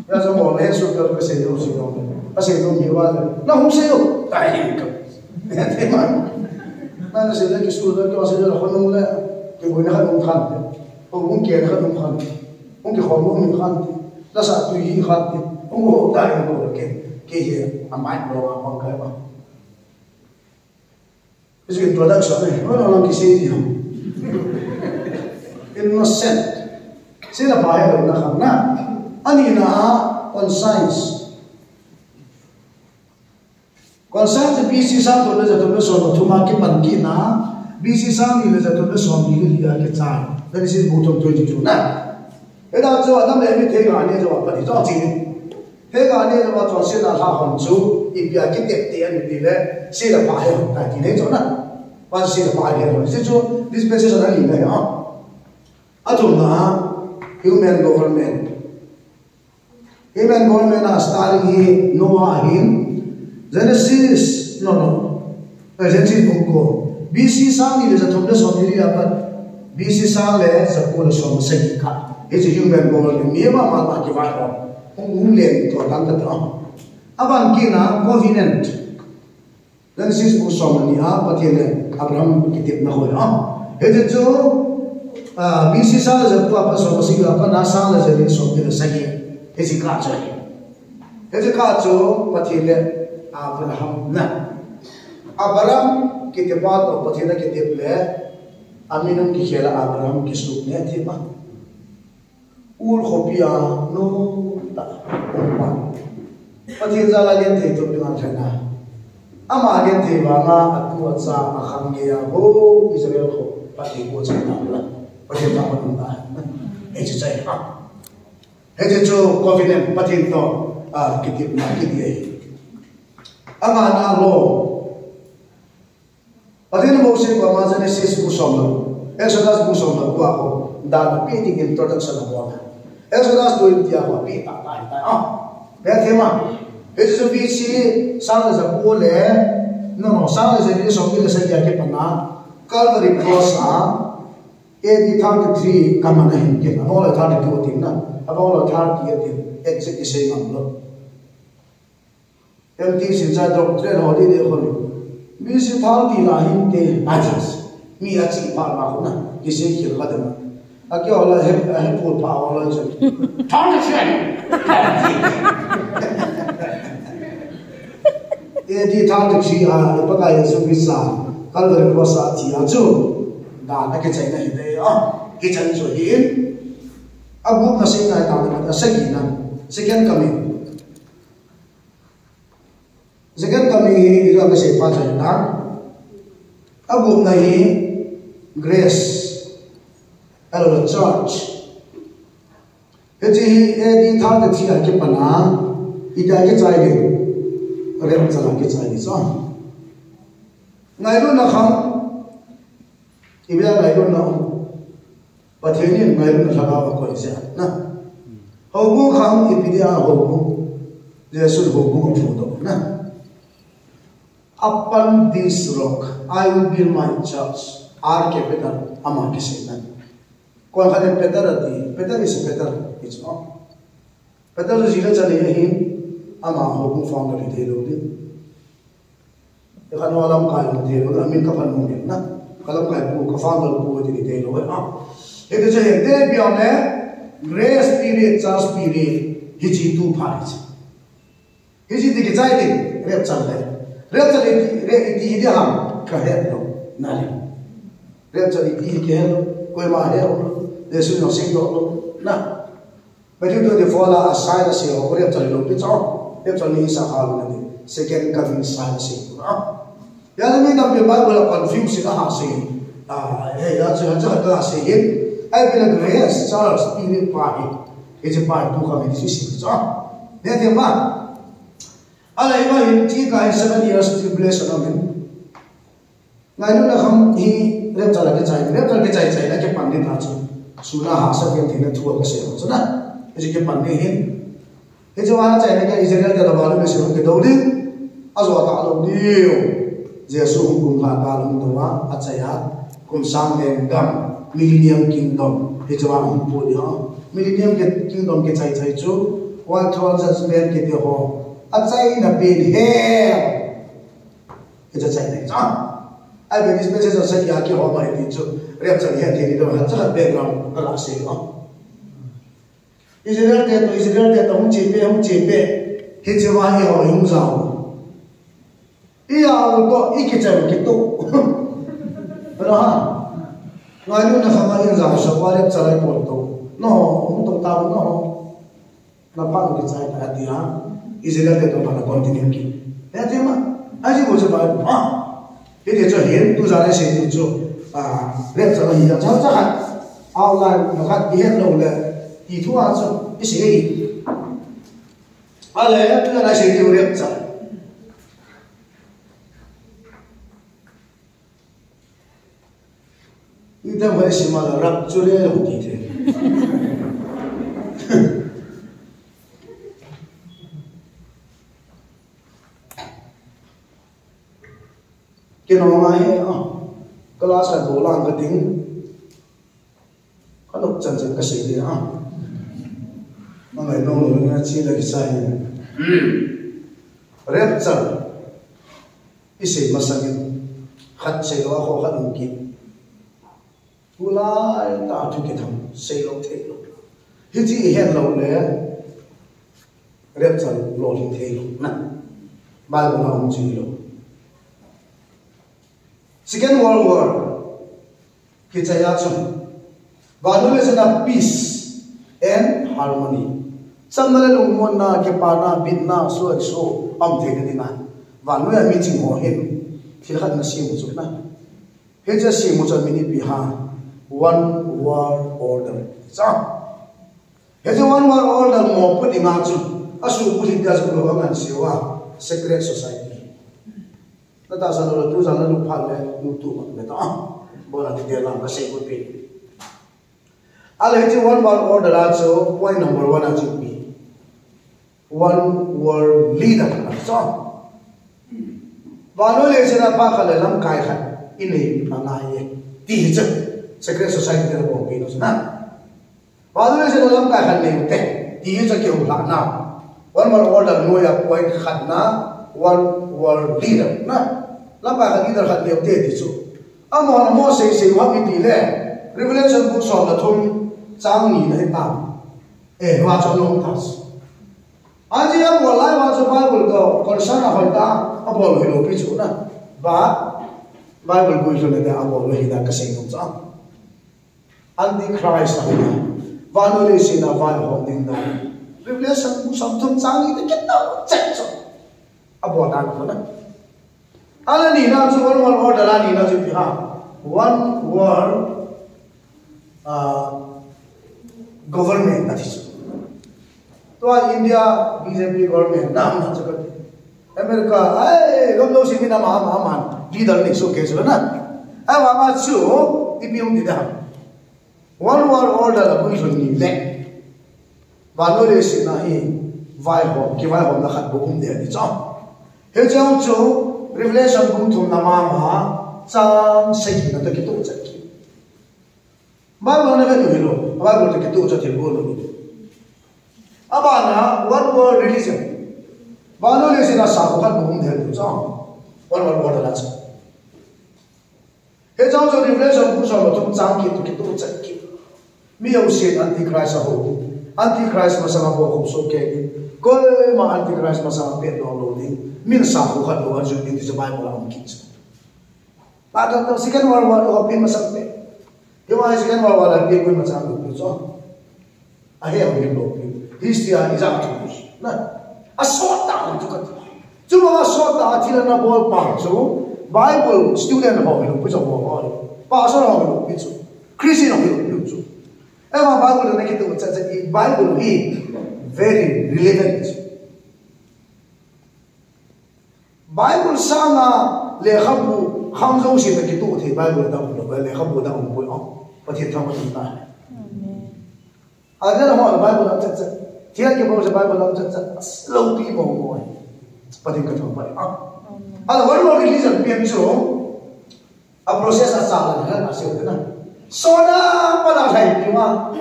bây giờ mọi người suy nghĩ cái gì đâu suy nghĩ cái gì đâu nhiều quá nó không siêu tại hiện cực thế mà nó sẽ lấy cái suy nghĩ cái gì là không là cái buổi nó không khăn không kia nó không khăn không cái không mình khăn nó sẽ tùy ý khăn không có tại nó cái gì ăn bánh đồ ăn cái mà cái gì production này nó làm cái gì gì không innocent sila bahaya na khana ani na conscience BC sa to le to so to ma ki pan ki na BC sa ni le to so ni li ga ke cha that is bottom 22 na eda jo adam le mi the ga ne jo pa ni jo ji the ga ne jo jo sin na ha hon chu i bia ki te te ani ni le sila bahaya ta ti ne jo na pa sila bahaya ro se jo this message na ni ne ha Aduna human government starting here Noah him Genesis Genesis buku BC sang ni le thomle somri apa BC sang le sapul som sekika it's a human government mema ma ki ba hong le to dan ta aban kina covenant Genesis buku som ni a patile Abraham kitip na ho ete jo BC sa la jab to apa so masih apa na sa la jadi so ke sahi esi ka chahi Thế chứ cả chỗ bắt thiên lệ Abraham nè Abraham cái tiếp bắt đầu bắt thiên là cái tiếp lệ Aminam cái kia là Abraham cái sụp nè thì mà ul khopia no ta ông bắt thiên ra là liên thì tụi mình ăn na ama liên thì mà atu sa akham nghe ho Israel ho bắt thiên của chúng ta là bắt thiên ta mà chúng ta ấy chứ chạy ha ấy chứ cho confident bắt thiên to cái tiếp là cái gì ama na lo bắt thiên một sự của mà Genesis của sông Exodus của sông của họ đã bị cái introduction của Exodus đôitia của bị tạ lại bé thế mà bây giờ vì gì sang là giờ mua lẻ nó sang là giờ đi sống cái sẽ cái phần nào Calvary cross AD 33 cầm anh hình cái nó là 32 tiếng nè nó là 30 tiếng exact cái bằng luôn em tin xin ra doctrine họ đi để không vì sự thao thì là hình cái ajas mi là chỉ phá mà không nè cái gì kiểu cái đó cái họ là hết phụ phá họ là gì thao là chuyện AD 33 bắt đầu dùng visa Calvary cross thì chú đã cái chạy này đây cái chân rồi hiện group nó sẽ này tạo được second coming itu apa sih pasal dah group này grace atau church jadi di tahun itu sih kita pernah itu kita cari orang salah kita cari so ngayon nak ham Ibada ngayon na pathirin ngayon na sagawa ko isa na hobu kham ipidia hobu Jesus hobu ko na upon this rock I will build my church our capital ama kisinan ko khane Peter is Peter it's not Peter zila chale hi ama hobu founder de lo de ekhano alam ka de lo amin ka pan mo na kalau kai pu ka founder pu de de lo itu je de biao ne grace spirit church spirit hiji tu phai hiji de ke chai de rep chale re ti de ham ka he lo na le rep chale ti ke lo koi ma he lo de su no sing lo na ba ju de fola asai da se o rep chale lo pi chao rep chale sa ha lo ne second coming sign se ya ni da Bible confuse ka ha se ya cha ka se he ai bila grace church spirit party it's a part to come this is so ne te ba ala iba in ti ka 7 years tribulation amen ngai nu na kham hi rep chala ke chai na ke pandit ha chu suna ha sa ke thina thu ka se so na e ke pandit hin he jwa chai na ke Israel ka ba lu me se ke do din azwa ta lo dio jesu kum ha ka lu to wa achaya kum sang den dam Millennium Kingdom he jwa hum po dia Millennium Kingdom ke chai chu one throne judgment ke ho achai na pe he ke chai ne cha ai be this message sa ya ke ho mai ti chu rep chai he thi do ha cha background ka la se Israel te to hum che pe he jwa he ho hum sa iya to ik chai ke to ra ngayon na kamayin sa sa palit sa report to no mutong tao no na paano kita ay dia Israel to para continue ki ya tema aji mo sa ba hindi cho hin tu sa se tu cho rep sa hi cha cha kan outline na khat ihe lo le ti thu a cho ise hi ale tu na se ti rep sa 이때 왜 심하다 락줄에 어디 돼? cái nó ngay cái lá sài gỗ làm cái tiếng cái lúc chân chân cái gì đi mà ngày nông rồi nghe chi là cái sai rep chân cái gì mà sang khát say đó khó khát không kịp Ulai ta thu cái thằng xây lộc thế lộc, cái gì hiện lộc lẽ, rep chal lo ling thei lo na Bible na um chi lo Second World War ki chaya chum vanule sana peace and harmony samale lungmon na ke pana bitna so am the ke dinga vanule mi ching ho hen thil khat na sim chu na he ja sim chu mini pi ha one world order sa he ja one world order mo pu dinga chu asu pu li ga chu lo ngan siwa secret society na ta sa lo tu sa lo phal le lu tu ma ta bo la de la ka sei ko pe ala he one world order a chu point number 1 a chu pi one world leader so vanole sena pa khale lam kai khat ine anai ti che secret society der bo pe no na vanole sena lam kai khat ne te ti che ke la na one world order no ya point khat na one world leader na lam kai khat leader khat ne te ti chu amo na mo se wa mi ti le revelation book so la thum chang ni na ta wa cho long tas Aji yang mulai masuk Bible tu, konsen apa kita, apa lo hidup itu na, Bible kuis le dia apa lo hidup kesehatan cang, Antichrist apa, vanole sina vai hom ding dah, Revelation musam tum cang itu kita cek so, apa dah apa na, ala ni na tu one world order ni na tu pihak, one world government nanti tu. तो India BJP government नाम ना चकत अमेरिका ए गमलो सिमी ना महामान लीडर ने so case ना ए वामा छु इपियम दिदा वन वर्ल्ड ऑर्डर कोई सुनी ले वालोले से ना ही वाई हो कि वाई हो ना खत बुकुम दे दी चाम हे जाऊ छु रिवलेशन बुम तुम ना मा चाम सही ना तो कितो चकी बाइबल ने के हिलो बाइबल तो कितो चथे बोलो Abana one world religion. Bano le sina sabukan buhum dhel tu jang. One world order la cha. He jang jo revelation bu so lo tum jang ki tu chak ki. Mi yo se antichrist ho. Antichrist ma sama bo khum so ke. Koi ma antichrist ma sama pe no lo ni. Min sa bu khat lo ju ni ti Bible la um ki. Ba da to second world war ho pe ma sam pe. Yo ma second world war la pe koi ma sam lo jo. A he ho lo pe. History is up to us. Na, a sort down to cut. Cuma a sort down till na ball park. So Bible student ho lo pujo ho. Pastor ho lo pujo. Christian ho lo pujo. Ema Bible na kita ucap Bible hi very relevant. Bible sana le khabu khamzo si ta kita uthi Bible da lo le khabu da mo ko. Pati thama ta. Ada ho Bible na chat. Tiada kita baca Bible dalam cakap slow people boy, seperti kata orang. Ada orang religion biar miso, proses asal kan asal tu na. Soda pada saya cuma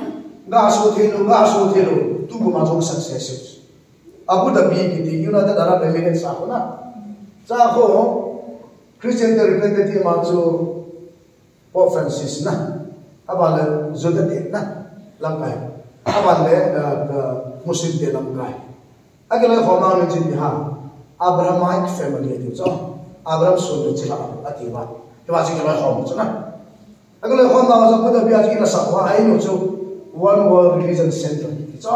gasu thelo, tu pun macam sukses. Abu Dhabi kita, United Arab Emirates sah na. Sah Christian representative macam Pope Francis na, abang Zodate na, lampai. Abang Muslim de lam gai agala khoma me jin ha Abrahamic family de cho Abraham so de chila atiwa to ba jin la khom chana agala khoma so ko da bia jin sa wa ai no cho one world religion center cho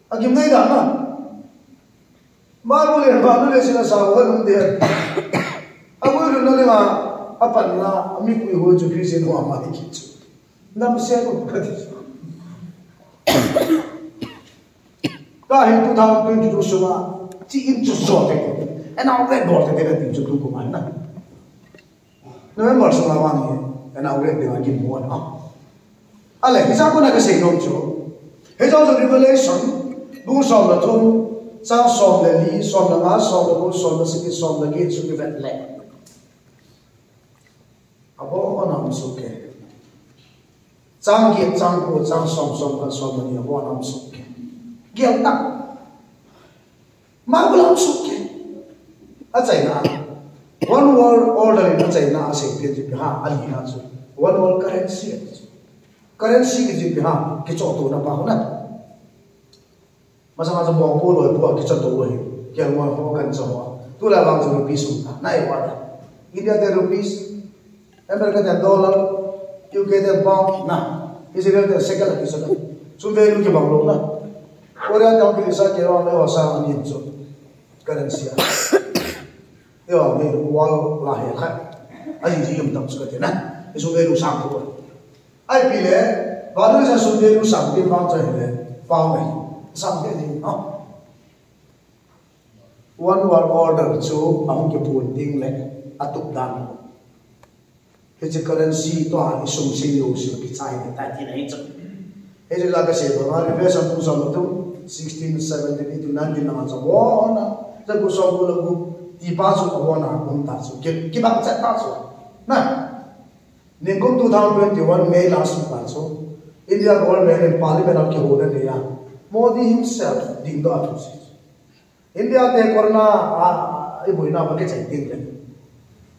agim nei da na ba le sina sa wa num de amu ru no le ma apan na mi pu ho ju Christian ho ma ki chu nam se ko ka ti Kahit 2022 semua, cium sesuatu itu, enak orang boleh tidak tinjau tu kumana. November semua wangi, enak orang dia lagi muat. Ale, kita aku nak kasih nonjo, kita tu revelation, bukan soal tu, sang soal lagi, soal lama, soal lama, soal lagi, soal lagi, sudah betlek. Apa orang suka? Sang kita, sang ku, sang soal lagi, apa orang suka? Giang tak, magulang suke. Acai na, one world order in acai na asing kita ha alina tu. One world currency kita kita ha kicoto na pa hona. masa buang puluh buang kita tahu ini yang mau makan semua tu lah bang rupiah suka naik wadah India te rupees Amerika te dollar UK te pound nah Israel te shekel lagi sudah sudah itu ke banglo lah orang tahu kita kira orang orang ini tu currency ya ini wal lahir kan aja jium tak suka tu nah sudah itu sanggup ai pilih baru saya sudah itu sanggup bang cahaya pound sampai ni, one world order tu, aku kepun tinggal atuk dan, kerja currency tu hari sumsi lusi kita ini tadi ni tu, kerja laga sebab hari biasa pun sama tu, 16, 17, 18, 19 macam wana, jadi pun sama lagu tiba tu wana pun tak tu, kita cakap tak tu, nah, ni pun 2021 May last month tu, India government in Parliament ke hoda ni ya. Modi himself ding do atusi. India te corona ibu ina ba ke chai ding le.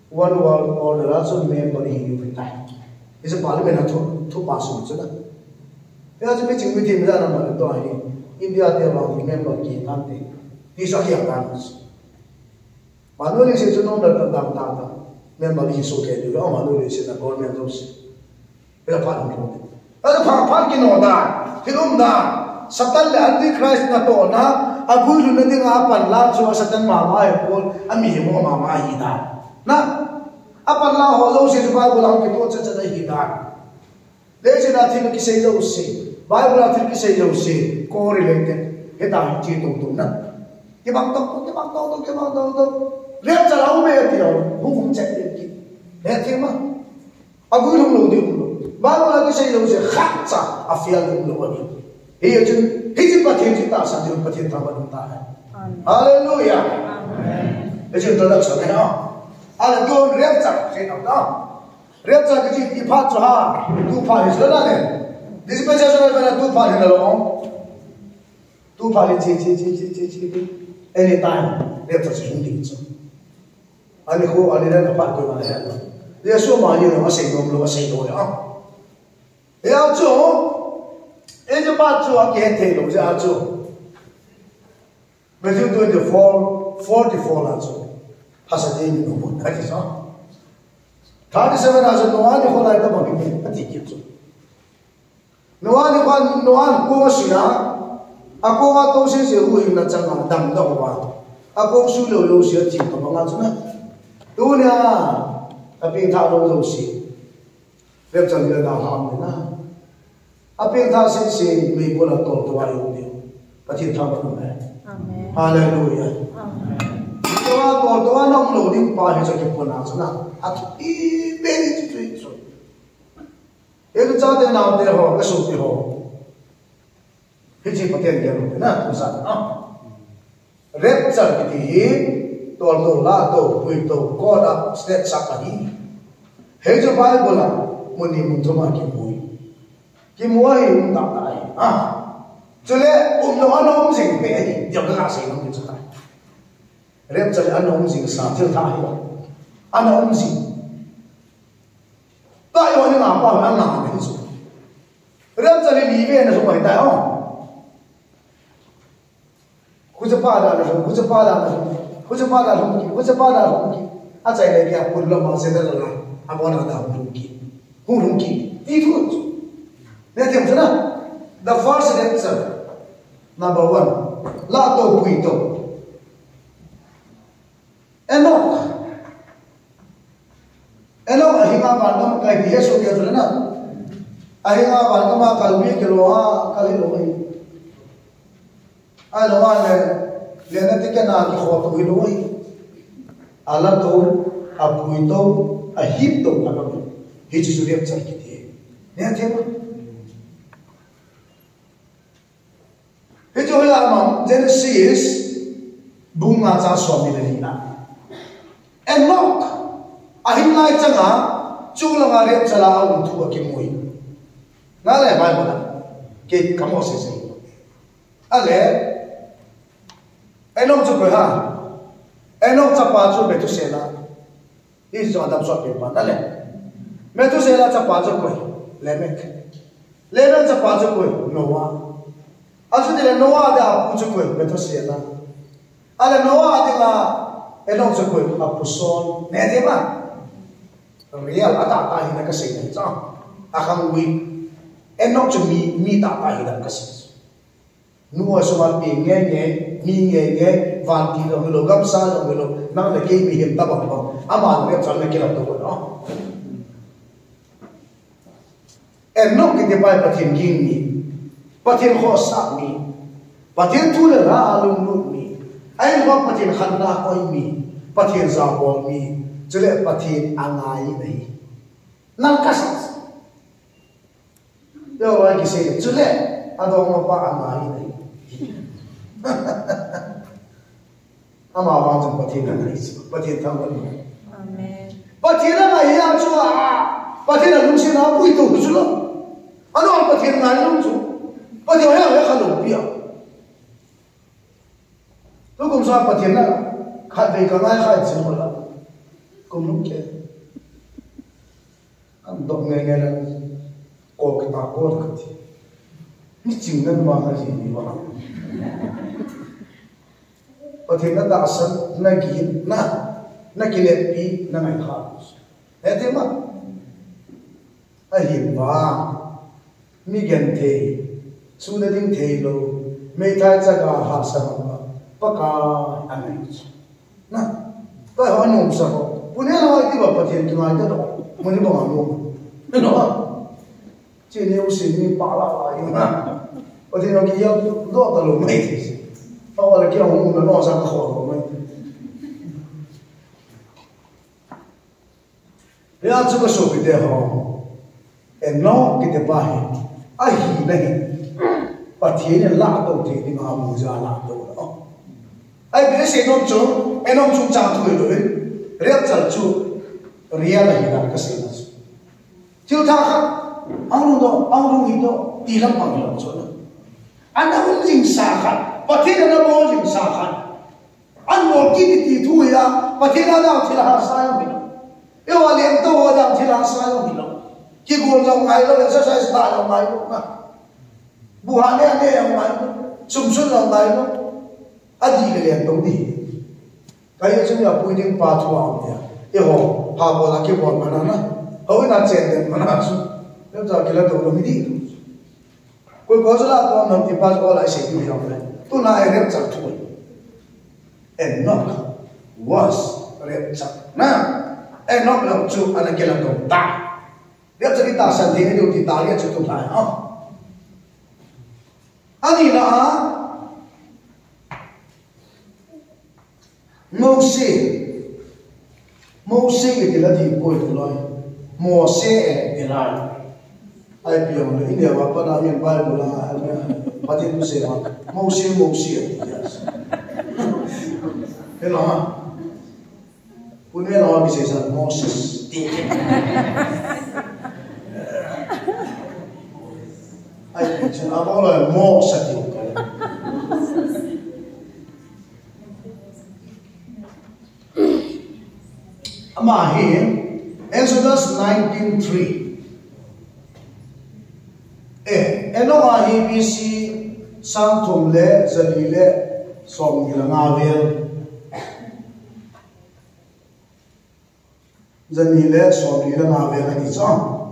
One world order also member hi yu bitai. Is parliament to pass on chana. Ya je me ching mi thi mala na to ai. India te ba member ki tan te. Ti sa ki atan. Manoli se chuno na ta ta. Member hi so ke yu. Manoli se na government office. Ila pa ni ko. Ada pa ki no da. Filum da. Satan le antichrist na to na agul na ding apan la chu satan mama e pol ami mo mama hi da na apan la ho lo se bible ang ki to cha cha hi da le se na thil ki se lo se bible ang thil ki se lo se correlated he da chi tung tung na ke bang to le cha la me ti ro hu che ki he ti ma agul lo di bible ang ki se lo se khat cha afial lo ni Ia tu, hidup pati kita sambil pati taman tahan. Haleluya. Amen. Itu adalah sebenarnya. Ada dua reptak, saya tahu. Reptak itu ipat cah, tu paling sebelah ni. Di sini saya sudah pernah tu paling dalam. Tu paling cici. Anytime reptak sendiri tu. Ani ko ani dah dapat tu mana ya. Dia semua ni orang asing ya. Ya tu. Ini baca aku henti loh, saya acu. Betul 44 lah tu. Pasal ini nombor, ada sah. 37 aja nuan ni kalau ada bagi ni, tiga tu. Nuan aku masih aku atau saya sehuih nak jangan dam dah apa. Aku sudah sih cinta banget tu na. Tu ni tapi tak lalu sih. Lep jangan dah ham na. Apa yang tak sih me bola tol tu ayu dia. Pasti tak pernah. Amen. Haleluya. Amen. Doa nak melodi pahit sakit pun nak sana. Atau beri itu. Itu jadi nama dia ho, kesuti ho. Hiji pakai dia tu, na usah. Rep car kita tol la to, buito koda state sakani. Hiji pai bola muni muntuma ki Kimuai tak tahu. Jadi orang sing beri dia berkasih orang itu tak. Rep jadi orang sing sangat tahu. Orang sing. Tak yang ni apa orang nak itu. Rep jadi libe ni semua tahu. Kucepat dah. Aja lagi aku belum masih terlalu. Apa nak tahu hurungi. Itu. Lihat macam mana? The first answer, number 1, la to puito. Enoch ahinga bandam kai bihe so kya na. Ahinga bandam kalbi keloa kaliloi. Aloa le na tike na ki khot hiloi. Ala to apuito ahito ano. Hichi suriap charkiti. Lihat ya. Itu yang Genesis bunga ca suami dari na. Enoch ahingai canga cula ngare cala untuk akimui. Ngale Bible na ke kamu sesi. Ale Enoch tu ha. Enoch capa tu betu sela. Ini semua dapat suatu apa? Ale betu sela capa tu koi. Lemek capa tu koi Noah. azu de Noah da puju ko beto siena ala Noah de nga enong ju ko apusol ne de ma real ata ta hina ka sei ne cha akang wi enong ju mi ta ta hina ka sei nuwa so ma pe nge van ti lo gam sa lo na le ke mi him ta ba ama ne cha ne ke la to no enong ke de pai pathin ging ni pathin kho sa mi pathin tu le ra lung lu mi ai lo pathin khan na koi mi pathin za bol mi chule pathin angai nei nang ka sa yo wa ki se chule adong ma pa angai nei ama wa jang pathin na nei pathin thang ba amen pathin na ya chu a pathin na lung sin na pui tu chu lo ano pathin na lung chu pathin ya ya khalu pia tu kum sa pathin na khat ve ka ngai khai chu la kum lu ke am dok nge nge la ko ka ta ko ka ti ni ching na ma ka ji ni wa pathin na da san na gi na ki le pi na ngai kha e te ma a hi ba mi gen the su de ding the lo me thai cha ka ha sa ma pa ka anai na pa ho no sa ho punya na ki ba pathin ki ma ta do mo ni ba ma mo no che ne u si ni pa la yo na pathin no ki ya do ta lo mai thi pa wa ki ho mo no sa ka ho mai ya chu ka so bi de ho en no ki te pa hi a hi nahi pathin la to te ni ma mu ja la to no ai bi se no chu enom chu cha thu lo re chal chu ria la hi da ka se na chu tha kha ang lu hi do ti lam pang lo chu no an na un jing sa kha pathin na bo jing sa kha an mo ki ti thu ya pathin na da thila ha sa yo ni yo wa lem to wa da thila sa yo ni lo ki gol lo ngai lo exercise da lo ngai lo na bu ha ne lo ngai sum sun lo ngai lo adi le le to di kai chu ya pui ding pa thu ang ya e ho ha bo la ki bo ma na na ho na chen de ma na su le za ki la to lo mi di ko ko za la to no ti pa ko la se ki yo le tu na e rep cha thu Enoch was rep cha na Enoch lo chu ana ki la to ta dia cerita sendiri di Italia cukup banyak. Anila Mose itu lagi koi tulai, Mose elai. Ai pion ini apa namanya Bible lah, pasti itu saya. Mose yes. Elah, punya nama bisa Moses. Apa lah mau satu. Mahir Exodus 19:3. Eno mahir BC sang thum le zalile som gilangavel. Zalile som gilangavel ani chang.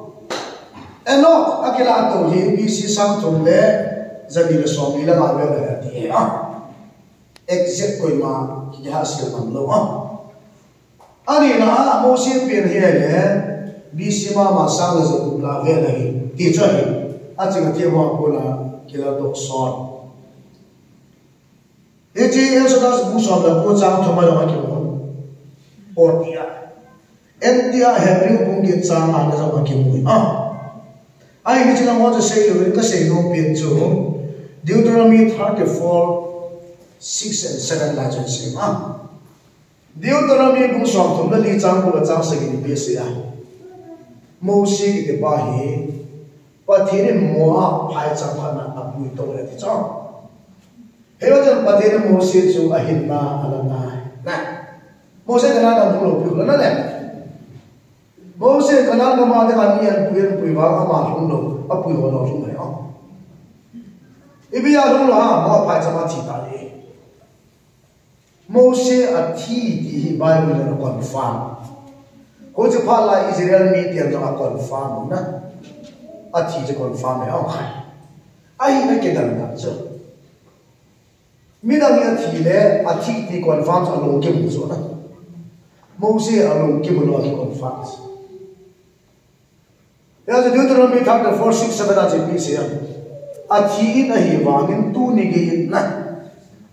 Enoch akila to hi BC sang thum le zalile som gilangavel ati exact koi ma ki hasil man lo ani na Moses pin hele BC ma sang la zo la ve la hi ti cho hi a ching ti wa ko la kila do son e ji Exodus bu so la ko chang thoma lo ma ki mo otia entia Hebrew bung ki chang na za ma ki mo ai ni chila mo se yo ka se no pin chu Deuteronomy 34:6 and 7 la chen se Deuteronomy bung so thum la li chang ko la chang se ki bi se ya Moses ki te ba hi pathin mo a phai chang phana apu to la ti chang he wa jan pathin Moses chu a hin na ala na Moses kana na mu lo pi la na le Moses kana na ma de kan ni an pu ba ma hung lo apu ho lo hung mai ibi ya lu ha mo phai chama thi ta le Moses a thi di Bible na confirm ko je pha la Israel mi tian na confirm na a thi je confirm e au khai ai na ke dan na so mi da ni a thi le a thi di confirm sa lo ke mu so na Moses a lo ke mu lo confirm ya je Deuteronomy chapter 4 6 7 a je pi se a thi na hi wangin tu ni ge na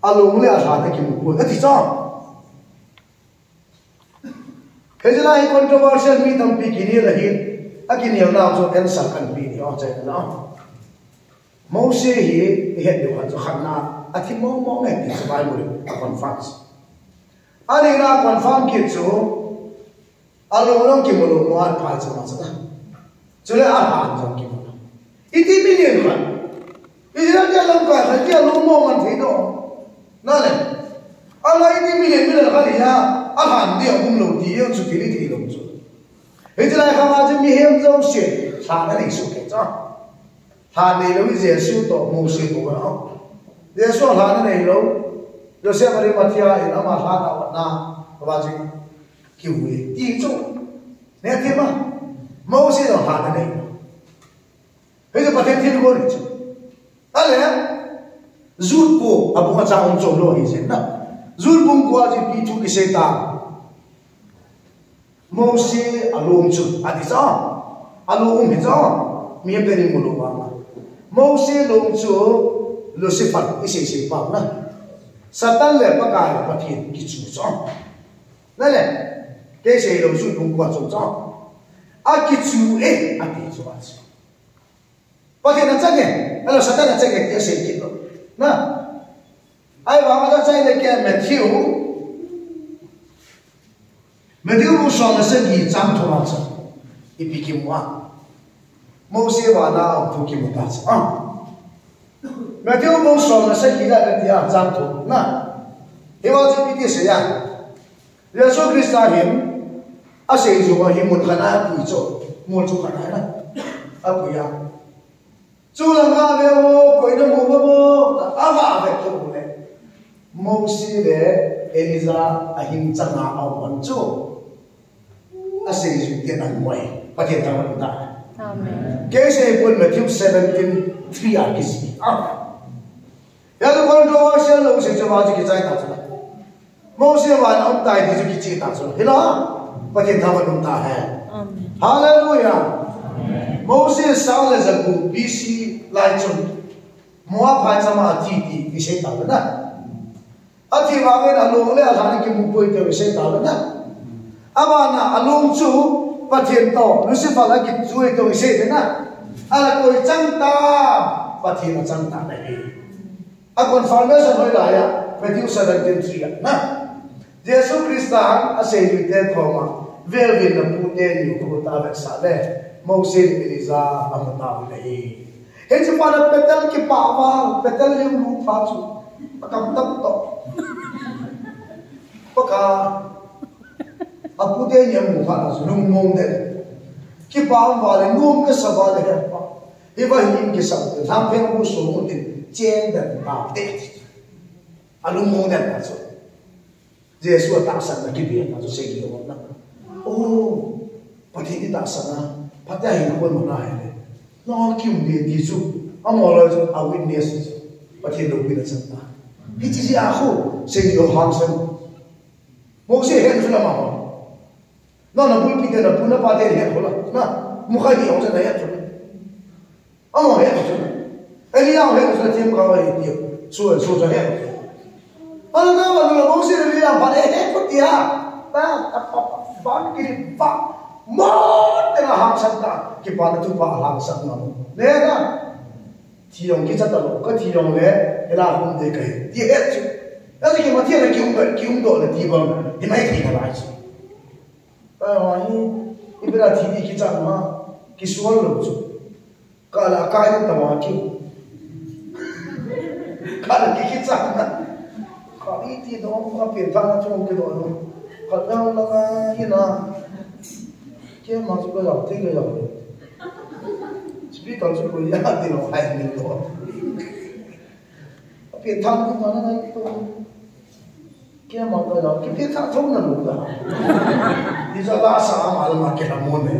along le a tha ki mu ko ti cha hejla hi controversial mi tam pi kini la hi akini na so en sa kan pi ni o che na Moses hi he do han so khanna a thi mo mo ngai ti sa Bible a confirm ani na confirm ki chu along long ki mo lo mo a pha cha ma sa chule a ha jong ki mo iti million kan Israel dia long ka dia long mo man thi do na le ala iti million ka ya a han dia kum lo ti yo chu ti li ti lo chu Israel ka ma ji mi hem zo she sa na ni su ke cha ha nei lo Jesu to mo se ko na Jesu ha na nei lo Joseph ari Matia in ama ha na na ba ji ki wi ti chu ne ti ma mo se do ha na nei he je pa te ti ko ni chu ale zul ko abu ma cha on cho lo hi se na zul bung ko ji pi thu ki se ta mo se alom chu ati sa alom hi cha mi pe ni mo lo wa mo se lo chu Lucifer isi se pa na Satan le pa kai pa thi ki chu cha na le ke se lo zul bung ko cha a ki chu e ati chu ba Porque na chake, alo Satan na chake ke se ki lo. Na. Ai wa ma chai le ke Matthew mo so na se ki chang tho ma cha. I pi ki mo. Mo se wa na tu ki mo ta cha. Matthew mo so na se ki da ke ya chang tho. Na. He wa ji pi ti se ya. Yesu Christa him a se ju wa him mo khana pi cho. Mo chu khana na. A ku ya chú là ngã về ô quỷ nó mù bố à ngã về chú này Moses để Elisa à hình chân ngã ao vẫn chú à sẽ dùng tiền ăn ngoài và tiền thằng mình ta cái sẽ quân Matthew 17:3 à cái gì à ya tôi quan trọng là lúc sẽ cho vào cái trái ta chứ Moses và ông tài thì cái gì ta chứ hiểu không và tiền thằng mình ta hay Hallelujah Moses sao là giặc cụ BC lại chun mua phải cho mà thi thì sẽ tạo ra à thì vào cái along lấy là cái mục tiêu thì sẽ tạo ra à mà na along chú và thiền tổ nó sẽ phải là cái chuối thì sẽ thế na à là coi chân ta và thiền là chân ta này à còn phản đối sao nói lại à phải tiêu sài đang tiền gì na Jesus Christ à sẽ đi theo mà về về là phụ tên nhiều của ta về sao đây Moses Elisa amataw nahi he je para petal ki pawa petal yung lupa chu pakamtam to paka apu de nyam mu pha su lung mong de ki pawa wale ngom ka sawa de pa he va hin ki sab de tham pheng bu so mu tin chen de pa de alung mong de na chu Jesu ta san na ki bi na chu se ki lo na oh pati di ta san na Pata hi ko mo na hai no ki um de ti chu amolo chu a witness pati lo pi na san ta ki chi a khu se yo han san mo se he chu la ma no na bu pi de na pu na pa de he ho la na mu khai di ong sa na ya chu amo he chu eli ya he chu tim ka wa ti chu chu he ala na wa no mo se le ya pa de he ko ti ha ta ba ki ba Mốt tên là hàng sẵn ta Kì bà nó thúc bà hàng sẵn nó Nè na Thì dòng kì chắc tà lộ Cái thì dòng lẽ Cái là không thể kể Thì hết chứ Đó là kì mà thiên là kì ung độ là thì bằng Thì mấy thì là lại chứ Tại hỏi Ý bây là thì đi kì chắc mà Kì xuống lộ chứ Cả là cái nó tầm hòa kì Cả là kì chắc mà Cả ý thì đó Mà biển thang nó chung cái đó Cả nhau là Ý là Kia mà chúng ta gặp thế cái rồi, chỉ biết còn chúng tôi nhớ thì nó hay nhiều rồi. biết thằng cũng nói là tôi kia mà tôi nói cái biết thằng thông là đúng rồi đi ra ta sao mà cái làm môn này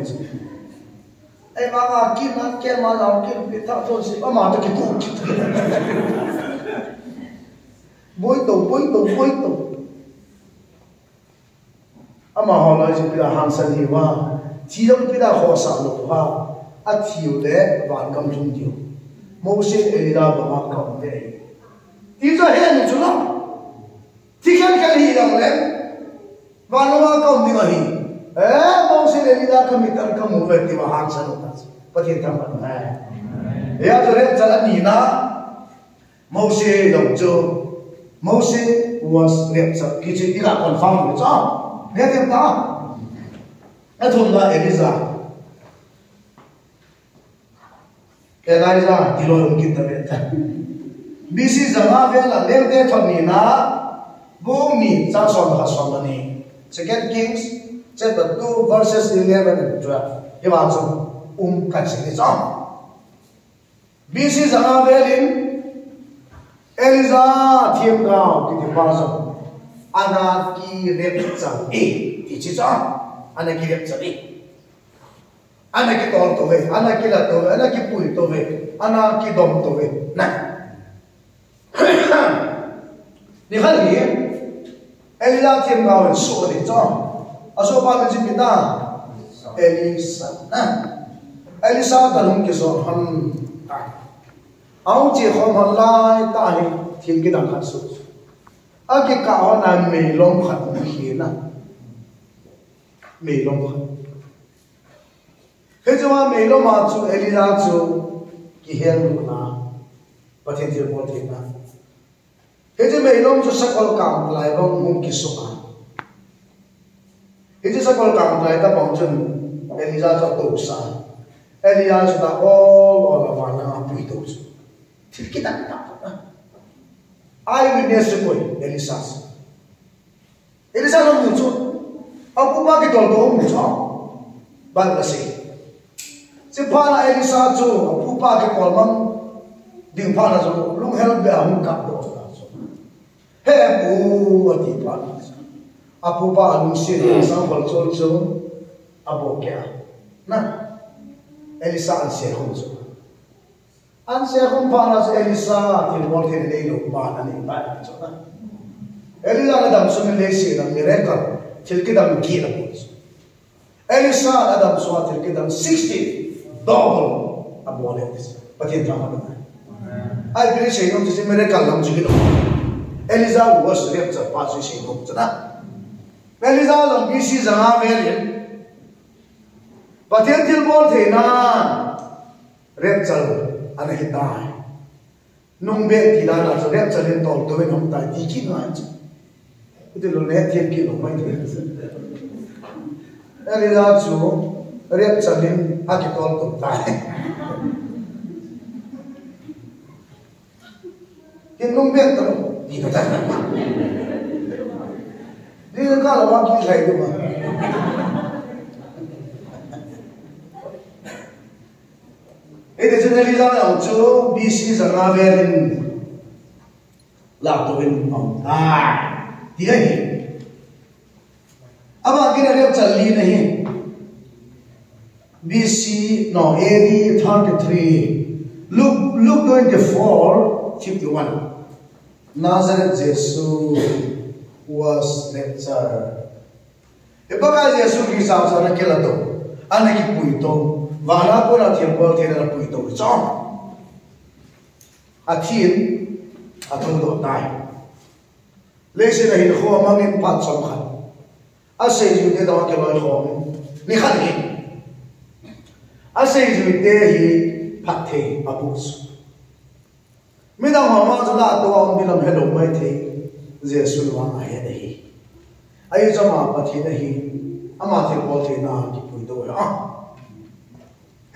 em mà kia mà kia mà nào kia biết thằng thôi gì mà tôi cái cục bối tổ ama họ nói chúng ta hàng sản hiệu ha chỉ trong chúng ta họ sản lượng ha à thiếu để vạn cầm trung tiêu mô sinh ấy là bảo cầm để đi ra hết những chỗ nào thì cái gì đâu đấy vạn nó cầm đi mà hi mô sinh ấy là cầm ít ăn cầm một về thì mà hàng sản lượng bắt hiện tham vận này bây giờ đấy cho anh nhìn na mô sinh đồng châu mô sinh was niệm sập cái chuyện đi gặp còn phong được chưa nghe thêm ta cái thùng là Elisa Elisa đi rồi ông kia tập luyện BC rằng về là lên đây thằng này na bố mi trang son hạt son này Second Kings chapter 2 verses 11 and 12 cái bạn dùng cách gì đó BC rằng về lên Elisa thiêm cao cái bao giờ Anaki repsan thì chỉ cho Anaki repsan Anaki tol to về Anaki là to Anaki pui to về Anaki dom to về này đi khai gì Elisa thêm vào số để cho số ba cái gì ta Elisa Elisa ta luôn cái số hâm ông chỉ không hâm lại ta thì thiên cái đằng hạt số cái cao là mì lông khẩn hiến à mì lông khẩn thế cho mì lông mà chú Elisa chú cái hiến luôn na bắt thiên thiên bol thiên na thế cho mì lông chú sắc vào cảm lại bằng mông kỳ số à thế cho sắc vào cảm lại ta bằng chân Elisa cho tổ sa Elisa chú ta all là vào là bùi tổ chú thì cái đằng nào eyewitness koi Elisa no mucho apu ba ki tol do mucho ban la se se phala Elisa chu apu ba ki tol mam ding phala chu lung hel be am ka do he bu ati pa apu ba lung se sang bal chol chu abo kya na Elisa an se hom chu an se hom phala chu Elisa til bol the nei lo ba na ni ba chu na Elisa na dam sun le se na miracle til ke dam ki na bo Elisa na dam so til ke dam 60 double abo le this patin tra ma na ai bile se no se miracle lam chu lo Elisa was rep cha pa chu se no cha na Elisa lam bi si zanga ve le patin til bol the na rep cha ana hi dai nung be ti la na so rep cha len tol to ve nom ta ti ki na cha itu lo net thiên ki lo mai ni Elisa chu rep cha len a ki tol to ta ki nung be ta ni ta ni ka la wa ki sai du ma Ede chen Elisa na chu BC zanga velin la to in om ti hai aba kina rep chali nahi BC no AD 33 Luke 24 51 Nazareth Jesus was lecturer Ipaka Jesus ki sa sa na kila to ana ki puito wala ko na temple the na puito cho athin athon do tai lese na hin kho mangin pat som khan ase ju de da ke loi kho ni khan ni ase ju de hi pat the abus mi da ma ma la to om bi lam hello mai the Jesus wa ma he hi ai jama pathi na hi ama the bol the na ki puito ya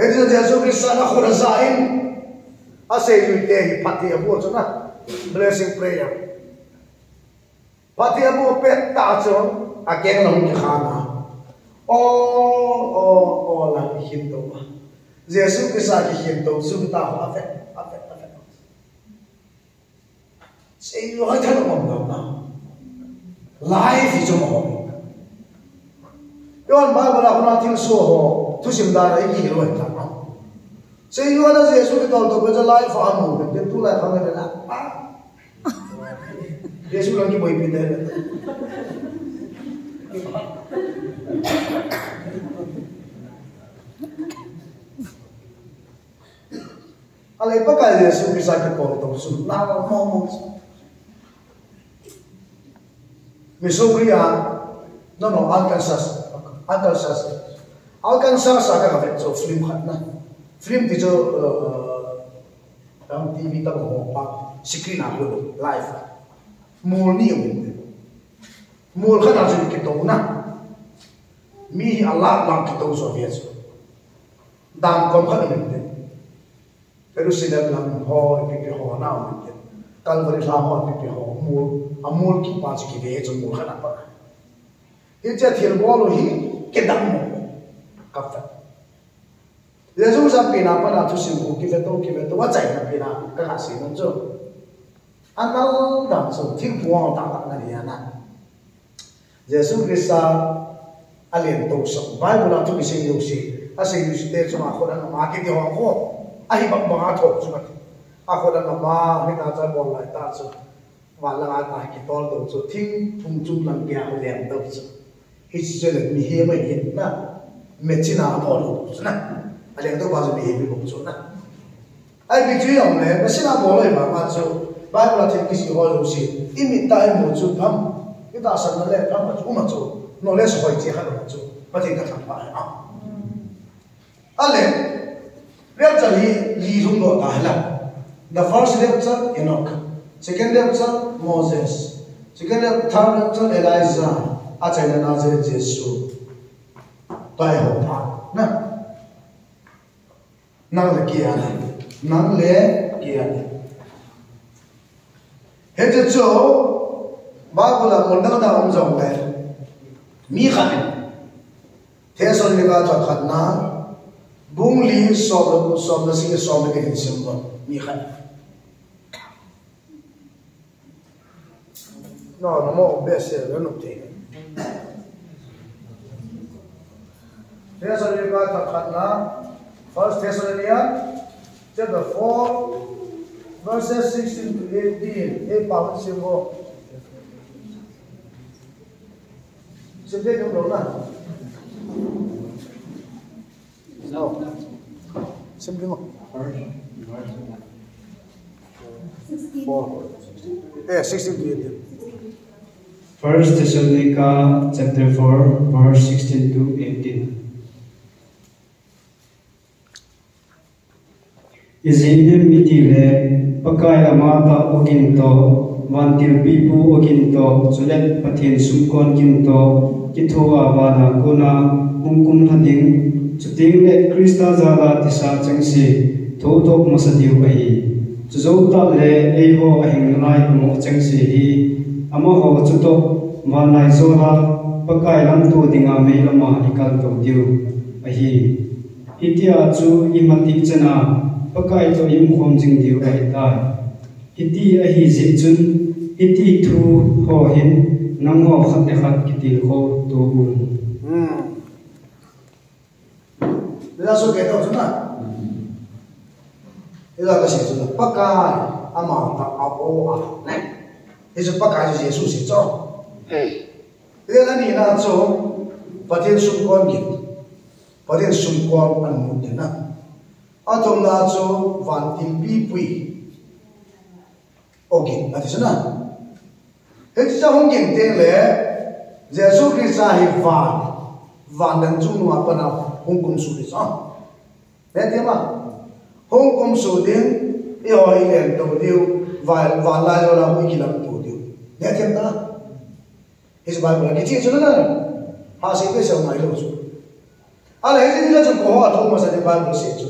Hezia Jesus Christ na khurazain ase ju de hi pat the abus na blessing prayer Pati abu pet ta cho again long ki khana o la hinto ba Jesus ki sa ki hinto su ta ha fe Say you are telling them now. Life is a moment. You want Bible not till so to sim that I hear what now. Say you are the Jesus with all the life for a moment. Then two life on the Jesus will give away there. Alay pa kaya Jesus bisa kita potong sun lawan ngomong. Missouri no Arkansas agak kafe so film kan na film itu dalam TV tak apa screen aku live mul ni mul kan ada kita na mi Allah lang kita Soviet dan kom kan ini pero sila lang ho pipi ho na ulit kalvari lang ho pipi ho mul ki pa ki ve jo mul khana pa ye cha thil bolo hi kedam mo kafa yesu sa pina pa na tu sim ko ki ve to wa chai na pina ka ka si no jo anal dam so thing puang ta ta na ya na yesu krista alien to so bible na tu ki se yo si ase yu te so ma ko na ma ki ho ko ai bang bang thok chu ma a ko na ma he na cha bol lai ta chu wa la ga ta ki tol do chu thing thung chung lang kya ho lem do chu hi chu le mi he ma yin na me china ho lo chu na a le do ba chu mi he bi bo chu na ai bi chu yong le ba sina bo lo ba ma chu ba la the ki si ho lo si i mi tai mo chu pham ki ta san le pham ma chu ma chu no le so hoi chi ha lo chu ba thi ka thang ba a ale lecture yi rung do ta hala. The first lecture Enoch, second lecture Moses, third lecture Elijah, achai na je Jesu. Tai ho pa na. Nang le kia ni. He je cho ba bula mondang da jong le. Mi khan. Thesol ni ka cha khat na. Bung li so the sing so the hin symbol mi khan. No more best no te. Thessalonica khatna First Thessalonians chapter 4 verses 16 to 18 e pa symbol. Sinde no na. No. Simply more. 4. Yeah, 16 to 18. First Thessalonica chapter 4 verse 16 to 18. Izinem itile pakai amata okinto vantil pipu okinto sulet pathin sumkon kinto kithoa bana kuna hungkum hading chuting le Krista zala tisa changsi thotok masadiu ahi chuzauta le eiho ahing nai mo changsi hi amaho chutok manai zola pakai lam tu dinga me lama ikal to diu ahi itia chu imati chana pakai to im khom jing diu ai ta iti ahi ji chun iti thu ho hin nang ho khat ne khat kitil ho to bun Ila so ke to chuna ila ka se chuna pakai ama ta apo a ne is pakai ji Yesu si cho ila ni na cho patin sum kon gi patin sum kon an mu de na atom na cho van tin pi pui okay na tisana he cha hong gen te le Yesu Krista hi van dan chu nu apa na hong kum su de sa ne te ma hong kum su de e ho i len to diu van la yo la hu ki lam to diu ne te ta his bible ki chi chu na ha se pe sa mai lo chu ala he ni la chu ko ha to ma sa de bible se chu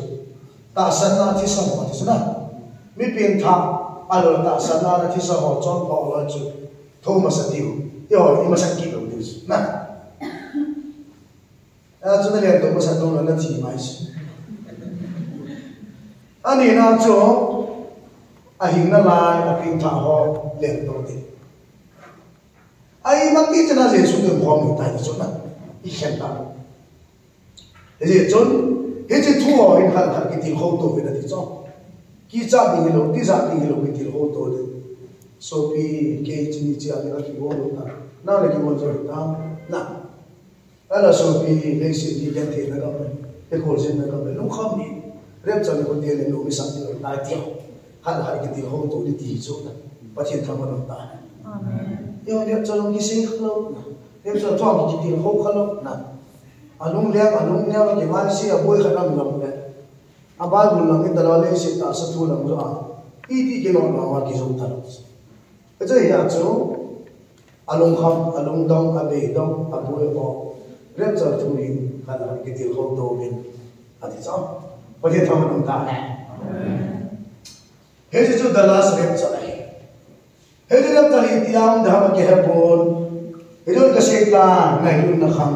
ta sana thi sa ma thi sana mi pin tha alo ta sana na thi sa ho chon pa lo chu to ma sa diu yo i ma sa ki lo diu na a chu na le to ma sa to na thi mai si ani na chu hình na lai a ping tha ho len to ti ai mati chana je su de khom ta ni chona I khen ta je chon he je thu ho in hal ki ti ho to ve na ti cho ki cha ding lo ti za ding lo ki ti ho to de so pi ke chi ni cha le ki ho lo na le ki mo zo ta na ala so pi le si di den te na ga e ko je na ga lo kham ni rep cha le ko te le lo mi sa ti lo na ti hal ki ti ho to ni ti zo na pa chen tha ma lo ta amen yo rep cha lo ki sing khlo rep cha to ki ti ho khlo na alung nya ke man si a boy khanam lam le abal bul lam in dalale si ta sa thu lam zo a ti ke no na wa ki zo ta a je ya cho alung kham alung dong a be dong a boy ko rep cha thu rin khala ki ti ho to bin a ti cha pa je tham nam ta he je cho dalas rep cha he je rep ta hi tiam dham ke he bon he jo ka se ta ngai lu na kham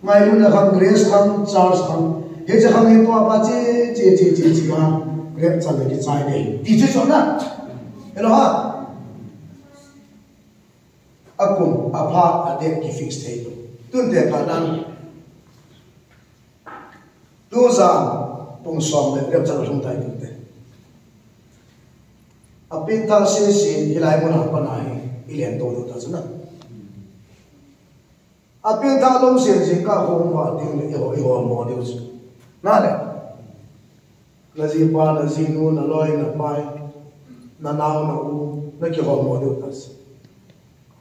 mai lu na kham grace kham charles kham he je kham he to ba che ma rep cha le ki chai nei ti je so na hello ha akum apha ade ki fix thei do tun te ka nan do za pong som le rep cha thung tai tu te apin ta se hilai mo na pa nai ilen to do ta chuna apin ta long se ka hong wa ding le ho mo de us na le la ji pa la ji nu na loi na pai na nau na u na ki ho mo de us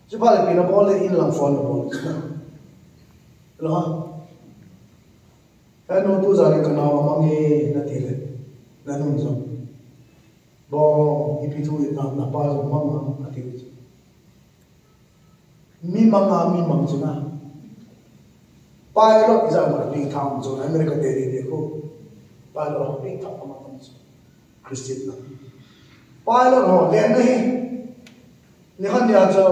ji pa le pin na bol le in lang phone na bol lo ha ka no tu za le ka na wa ma nge na ti le na nu zo bo ipitu na pa zo ma ma ati mi mang chuna pilot is our big town zone America deri dekho pilot big town ma Christian na pilot ho le nahi ni khan dia cho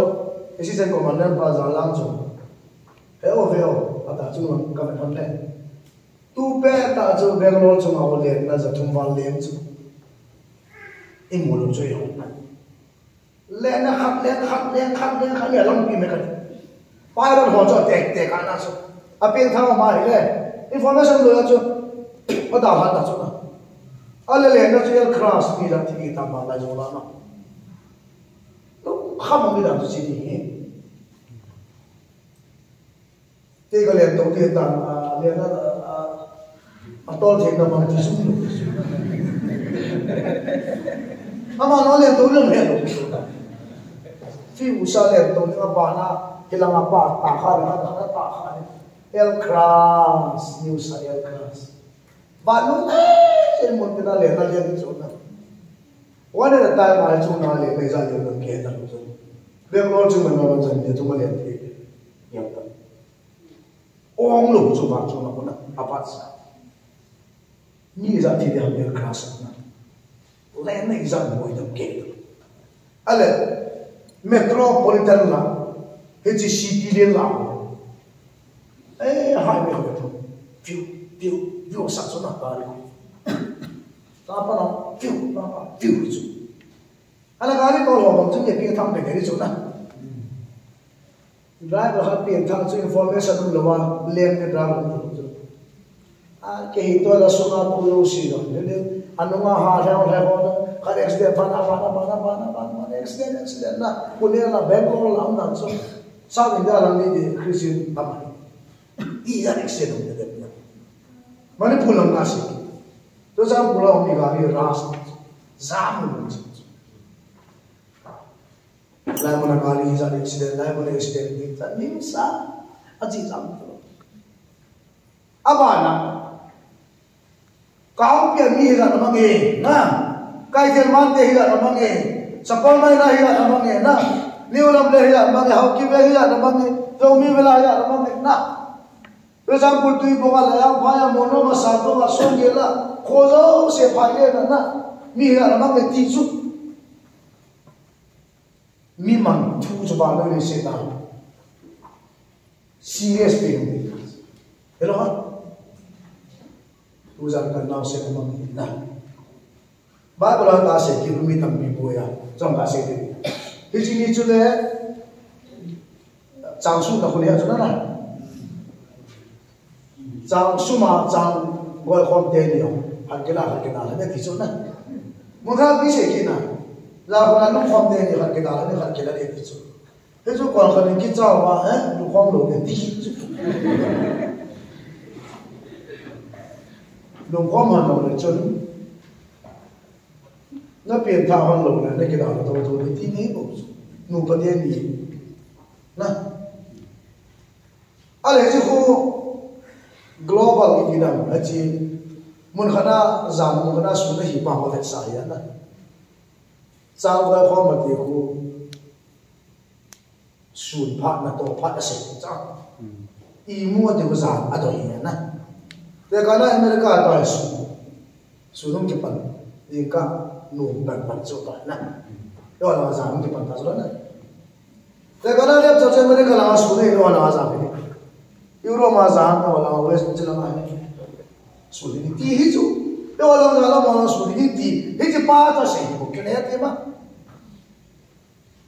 assistant commander pa za lang cho veo ata chu ka ma thon le tu pe ta cho Bangalore cho ma le na za thum wal le chu in mo lo cho yo le na khat le long pi me ka pilot ho cho tek ka na so apin thang ma ile information lo cho pa da ha ta cho na ale le na cho cross ni la ti ta ma la jo la na to kham mi da chi ni te ga le to te ta le na a tol the na ma ti su ama no le to lo me lo fi usa le to ni ba na kilanga pa ta kha na ta kha El Cross, New Sa El Cross. But no, I'm not going to let you know. One at a time, I told you, I may not get them. They're not to my knowledge and to my head. Oh, no, so much on a pass. Me is a El Cross. Len is a boy of gate. Ale, Metropolitan Law, it's a city law. Eh, hai me ho to piu sa so na pa ri ta pa no piu chu ala ga ri ko lo bang chu ye pi tham pe ri chu na driver ha pi tham chu information lo wa len ne driver chu a ke hi to la so na pu lo si lo ne anu nga ha ha ho ka accident pa na accident na ku ne na Bangalore la am na so sa ni da la ni Christian pa iya extend on the level mane pulang nasi to sam pulang ni gari ras zam lai mana gari za accident lai mana accident ni ta nimsa aji zam to abana kau pia mi ra namange na kai tel man te hila namange sapol mai na hila namange na niulam le hila namange hau ki be hila namange to mi bela hila namange na for example, tu ibu kalau yang payah mono masatu masuk gila, kozo sepaya nana, mihra nama ketisu, mimang tu coba nak setan, serious pun, hello ha, tu jangan kenal setan mana, Bible ta sẽ kêu mi tam bi bùi à trong ta sẽ thì chỉ như chỗ đấy trang số ta không hiểu chỗ nào trang số mà trang gọi con tiền nhiều hạt cái nào là thì chỗ nào một cái ví dụ kia nào là con ăn con tiền nhiều hạt cái nào là thì chỗ thế chỗ còn cần cái cháu mà hết đủ con đủ tiền thì đủ con mà đủ để chân nó biến thao hoàn lục này cái đó là tôi thì nghĩ cũng nụ bật đèn gì nè à lấy chứ global cái nào là chỉ muốn khana giảm muốn khana xuống cái hiệp bảo vệ xã hội nè sao cái khoa mà thì khu xuống phát là tổ phát là sẽ sao ý mua thì có giảm à thôi nè thế cái này America tại xuống không kịp bằng gì cả nung dan pancu tak nak, itu adalah zaman di pantas lah nak. Jadi kalau dia cakap mereka kalau sudah itu adalah zaman ini, Euro mazan itu adalah West Jelang ini, sudah ini tihi tu, itu adalah mana sudah ini tihi, itu pada sih, bukan ya tema.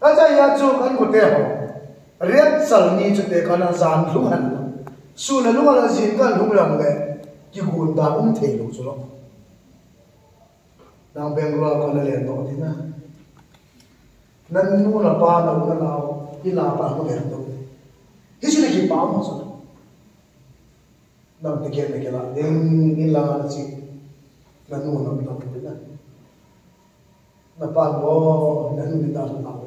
Aja ya tu kan kita ho, red sal ni tu dek kalau zaman luan, sudah luan lazim kan luan le, kigunda telu tu loh. Nang Bangalore ko na liyan to din na. Nanuna pa na unalaw, ilapa mo liyan to. Hindi na kipa mo sa. Nang tigyan na kila, din ilangan si nanuna pa din na. Napalo, nanuna dahil na ako.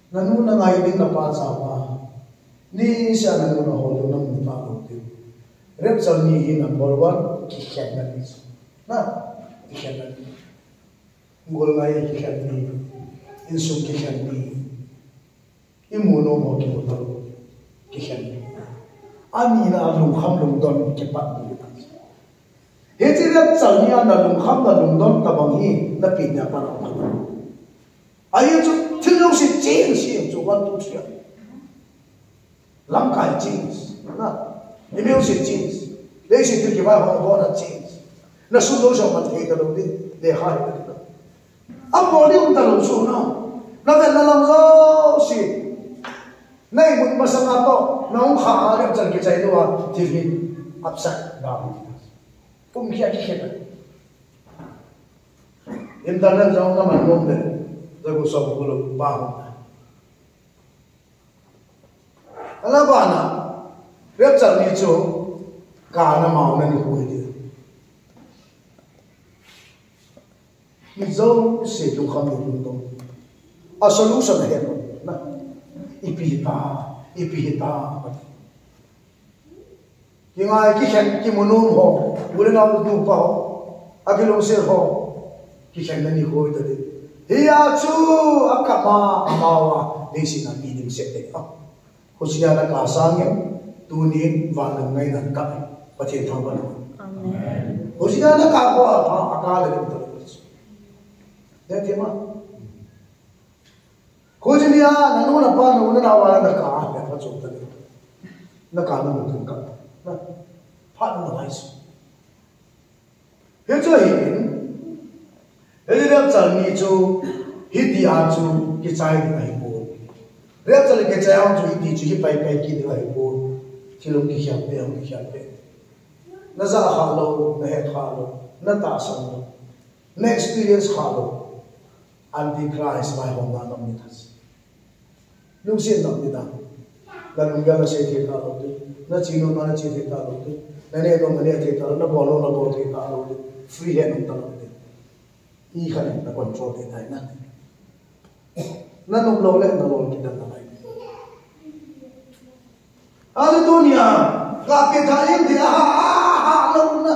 Nanuna nga hindi napasa pa. Ni siya nanuna holo ng mutalo din. Repsal nihin ang bolwan, kikyan na niso. Na, kikyan ngolngai kikyan ni insum kikyan ni imuno mo kimutalo kikyan ni amina lung kham lung don kipat ni heti rap salnia na lung kham na lung don tabang hi na pinya para pa ayo chu thilong si chen si chu wan tu chia lam kai chen na imeu si chen le si tu ki ba ho na chen na su lo so man thei ta lo di le hai ta ang body un ta lo su na na ven na lang zo si nei mun ma sang to na ung kha le chan ki chai do wa tv upside down kia ki khet internet jong na man nom de da ko so ko lo ba ho ala ba na rep chan ni chu ka na ma na ni hu di mi zo se du kham ni dum a solution he na ipita Kingai kisah kimunum ho, bulan awal tu pa ho, agilong sir ho, kisah nani ho itu deh. Hiya cu akama amawa desi na minim sete. Khususnya nak asangnya tunin wanang ngai nak kami pati thawan. Amen. Khususnya nak apa akal itu terus. Dia tema. Khususnya nanu napa nanu nawa nak kah apa contoh itu. Nak kanu mungkin kah. Phát nó hay sự hết cho hiện hết đẹp chân ni chú hết đi ăn chú cái trái này bố đẹp chân cái trái ăn chú hết đi chú cái bay kia này bố thì lúc cái khiam bé nó ra khá lâu nó hết khá lâu nó ta sống lâu nó experience khá lâu Antichrist bài hồng nam như thế lúc xuyên nam như thế là lúc đó nó sẽ thiệt khá lâu nó chỉ nó chỉ thiệt khá lâu Nene itu mana yang kita, na bolo kita lalu free hand untuk lalu, ikan na control kita ini, na nunggu leh na lalu kita lalu. Ada dunia, kita ini dia lalu na,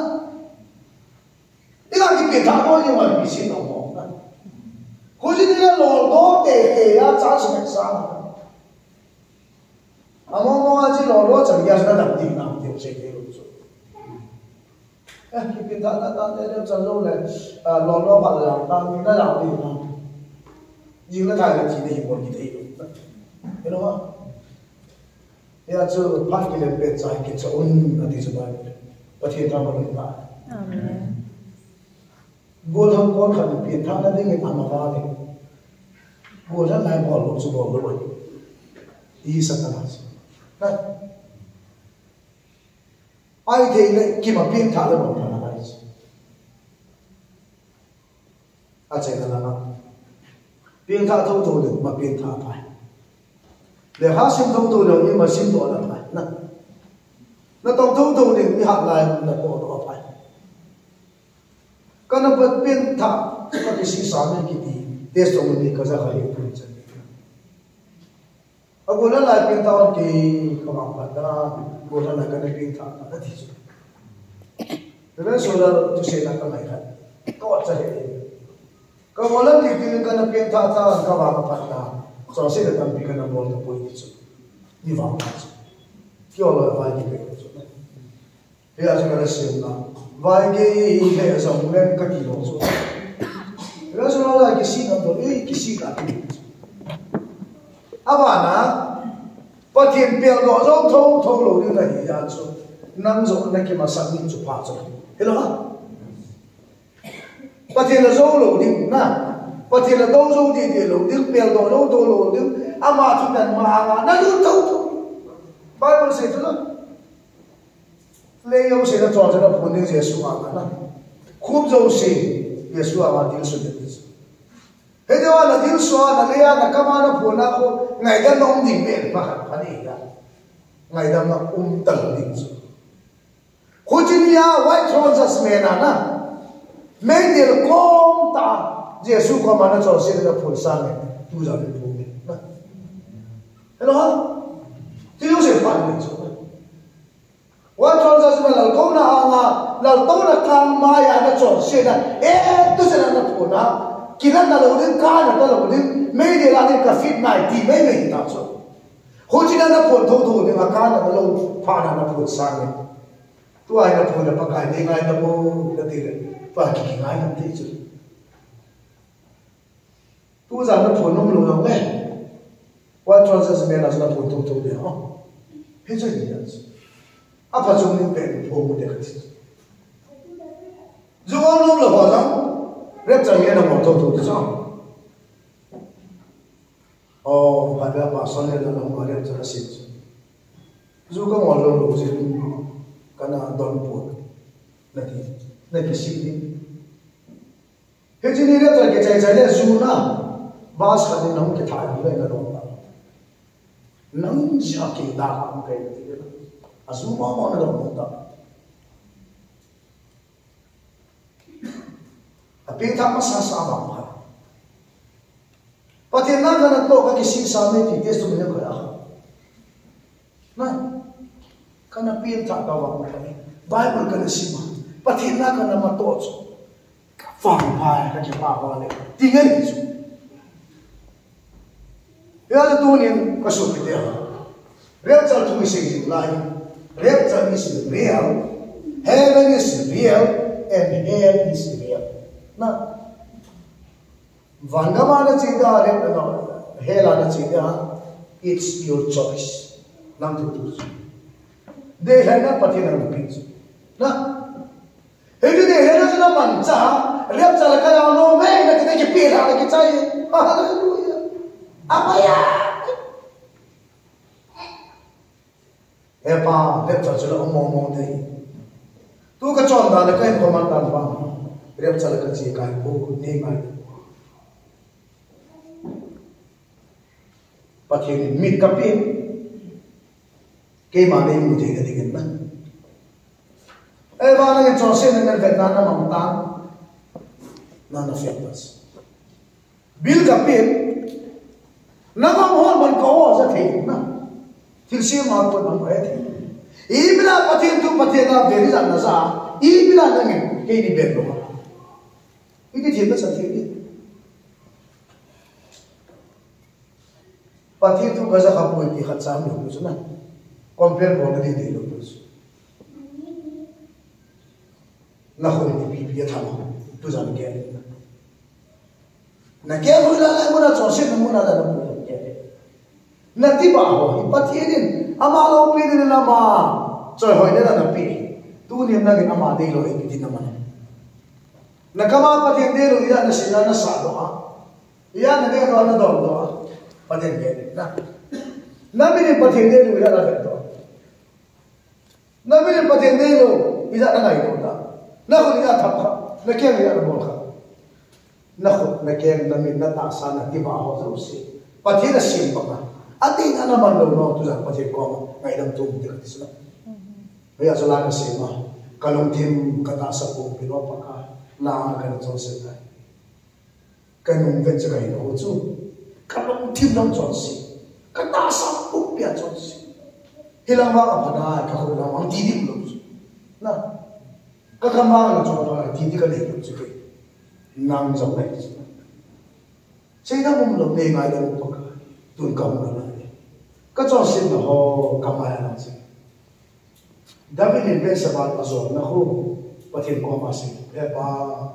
ini kita mau yang mana bisa ngomong kan, khusus dia lalu deh ya jangan semestinya, among aja lalu jadi asal nanti saya kita tak ada jalan le, lalu pada orang kita lalu ni lah, jika tak ada kita hidup kita hidup, you know, ya tu pan kita bersah kita nanti sebab, pasti tak boleh tak. gol hang kon khan pi tha na ding ama wa de gol han lai bol lo chu bol lo i satana na ai de le ki ma pin tha le bol tha na ai a che na na pin tha tho tho de ma pin tha pai le ha sim tho tho lo ni ma sim to la pai na tông tho tho de mi ha lai na ko do pai kana pat pin tha ka ki si sa me ki ti test on ni ka za khai pu chen ago la lai pin tha on ki ka ma pa da go la ka ne pin tha na ti chu the so la tu se na ka mai ka ko cha he ka mo la ti tin ka na pin tha tha ka ba ka pa da so se da tam pi ka na bol ta pu ti chu ni va pa chu kyo la va ki pe chu he a cha la se na vai ke he sa mu len ka ki lo chu ra so la ki si na to ki si ka ti aba na pa tien pe lo zo tho tho lo ni na hi ya chu nang zo na ki ma sa ni chu pa chu hello pa tien lo zo lo ni na pa tien lo do zo di di lo di pe lo lo do lo di ama thu dan ma nga na lu tho tho Bible say to le yo se na cho na phun ni Jesu a na khub zo se Jesu a ma dil su de he de wa la dil so na le ya na ka ma na phun na ko ngai ga nom ding me pa ka ni ya ngai da na tal ding su ko jin ya white trousers me na me de kom ta Jesu ko ma na cho se na phun sa me tu za de phun me hello ti yo se pa ni so wa trousers me la ko na nga la to na kan ma ya na cho se na tu se na phun na kila na lo din ka na lo din me de la din ka fit mai ti me me ta so ho chi na phun tho tho de ma ka na lo pha na phun sa me tu ai na phun na pa kai ni ngai na mo na ti le pa ki ngai na ti chu tu za na phun nom lo lo me wa trousers me na phun tho tho de ha he cha ni ya a pa chung ni pe pho mu de ka ti zo nom lo ba za rep cha ye na mo tho tho de cha oh ha ba son le na mo rep cha si zo ka mo lo lo si kana don po na ki si ni he ji ni rep cha ke cha le zu na bas ka ni nam ke tha le na ro ta nam ja ke da ha ke ti azu ma ma na ro ta apin ta ma sa sa ba ma patin na na to ka ki si sa me ti testo me ko ya na kana pin ta ka wa ma Bible kana si ma patin na kana ma to ka fa pa ka ki pa ba le ti ga ni su ya tu ni ka su ti ya real chal tu si lai real chal is real heaven is real and hell is real na vangama na chida re no hell na chida it's your choice nam tu de hai na patin na pi na he de he na man cha real chal ka no me na ke pi la ke chai hallelujah apaya epa real chal mo mo de tu ka chon da le kai ko man dan ba real chal ka chi kai ko ne mai patin mit ka pi ke ma ne mu de ga de na e ba na chon se na ve na na mam ta na na fe pas bil ka pi na ma hon man ko za the na til si ma ko man ko the ibla patin tu patena veri na sa ibla na nge ke ni be lo ini thiam sa the ni patin tu ga za ka po ti khat sam lo su na compare bo na di lo su na ho ni pi pi tha ma tu za ke na ke ho la la mo na cho se mo na la na ke na ti ba ho patin ama lo pi ni na ma choi hoi na na pi tu ni na ke ama de lo e ti na ma nakama patien de lu ya na sila na sa do ya na de do na do patien de na bi patien de lu ya na do na bi patien de lu ya na ngai do na ko ya thap kha na ke ya na bol kha na ko na ke na min na ta sa na ti ba ho zo si patien na sim pa ati na man lo no tu za patien ko ngai dam tu de ti sa ya so la ka si ma kalong tim kata sa po pino pa ka na kan zo se ta kan nung ven cha kai no chu kalong tim nong zo si kata sa po pia zo si hilang ma ka na ka ko lang ang tidi lo na ka ka ma na zo na tidi ka le lo chu ke nang zo lai sei na mum lo ne ngai da mo pa ka tun ka mo na ka zo sin no ho ka ma ya na chi David in Bensabat Azor, Nahu, Patin Komasi, Eba,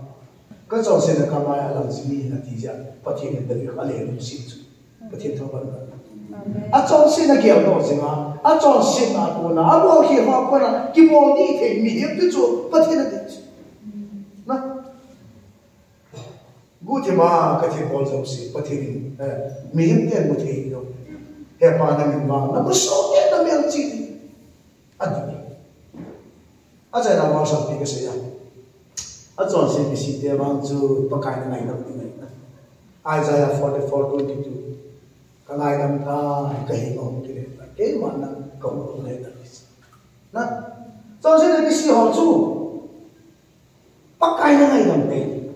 Kazon said the Kamaya Lanzini, Natija, Patin and the Hale, Situ, Patin Toban. I don't see the girl Nozima, I don't see that one, I walk here, Hawkwana, give all detail, me here to do, Patin a ditch. Gutima, Katin Bolzopsi, Patin, me him then would take you. Herr Panam and Van, I was so dead the male city. Aja na mau sampai ke saya. Aja sih di situ orang tu pakai dengan item ini. Isaiah 44:22. Kalau item ta kehilangan kita, kemana kau boleh dari. Nah, jadi di sini orang tu pakai dengan item ini.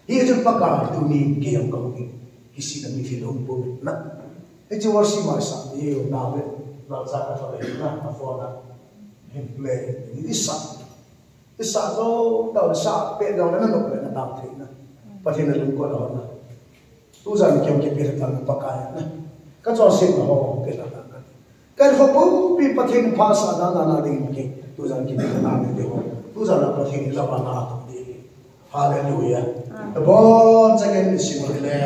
Dia tu pakai tu ni kiam kau ni. Kisi demi film pun. Nah, itu warsi masa dia nabe balsa kata dia nah afona. Play ini isa so tao sa pe dong na no na tao thei na pathin na lung ko lo na tu zan kem ke pe ta pa ka na ka cho se no ho pe ta ka kan ho pu pi pathin pha sa na ding ke tu zan ke pe ta na de ho tu zan na pathin la ba na ta de hallelujah the bon second is le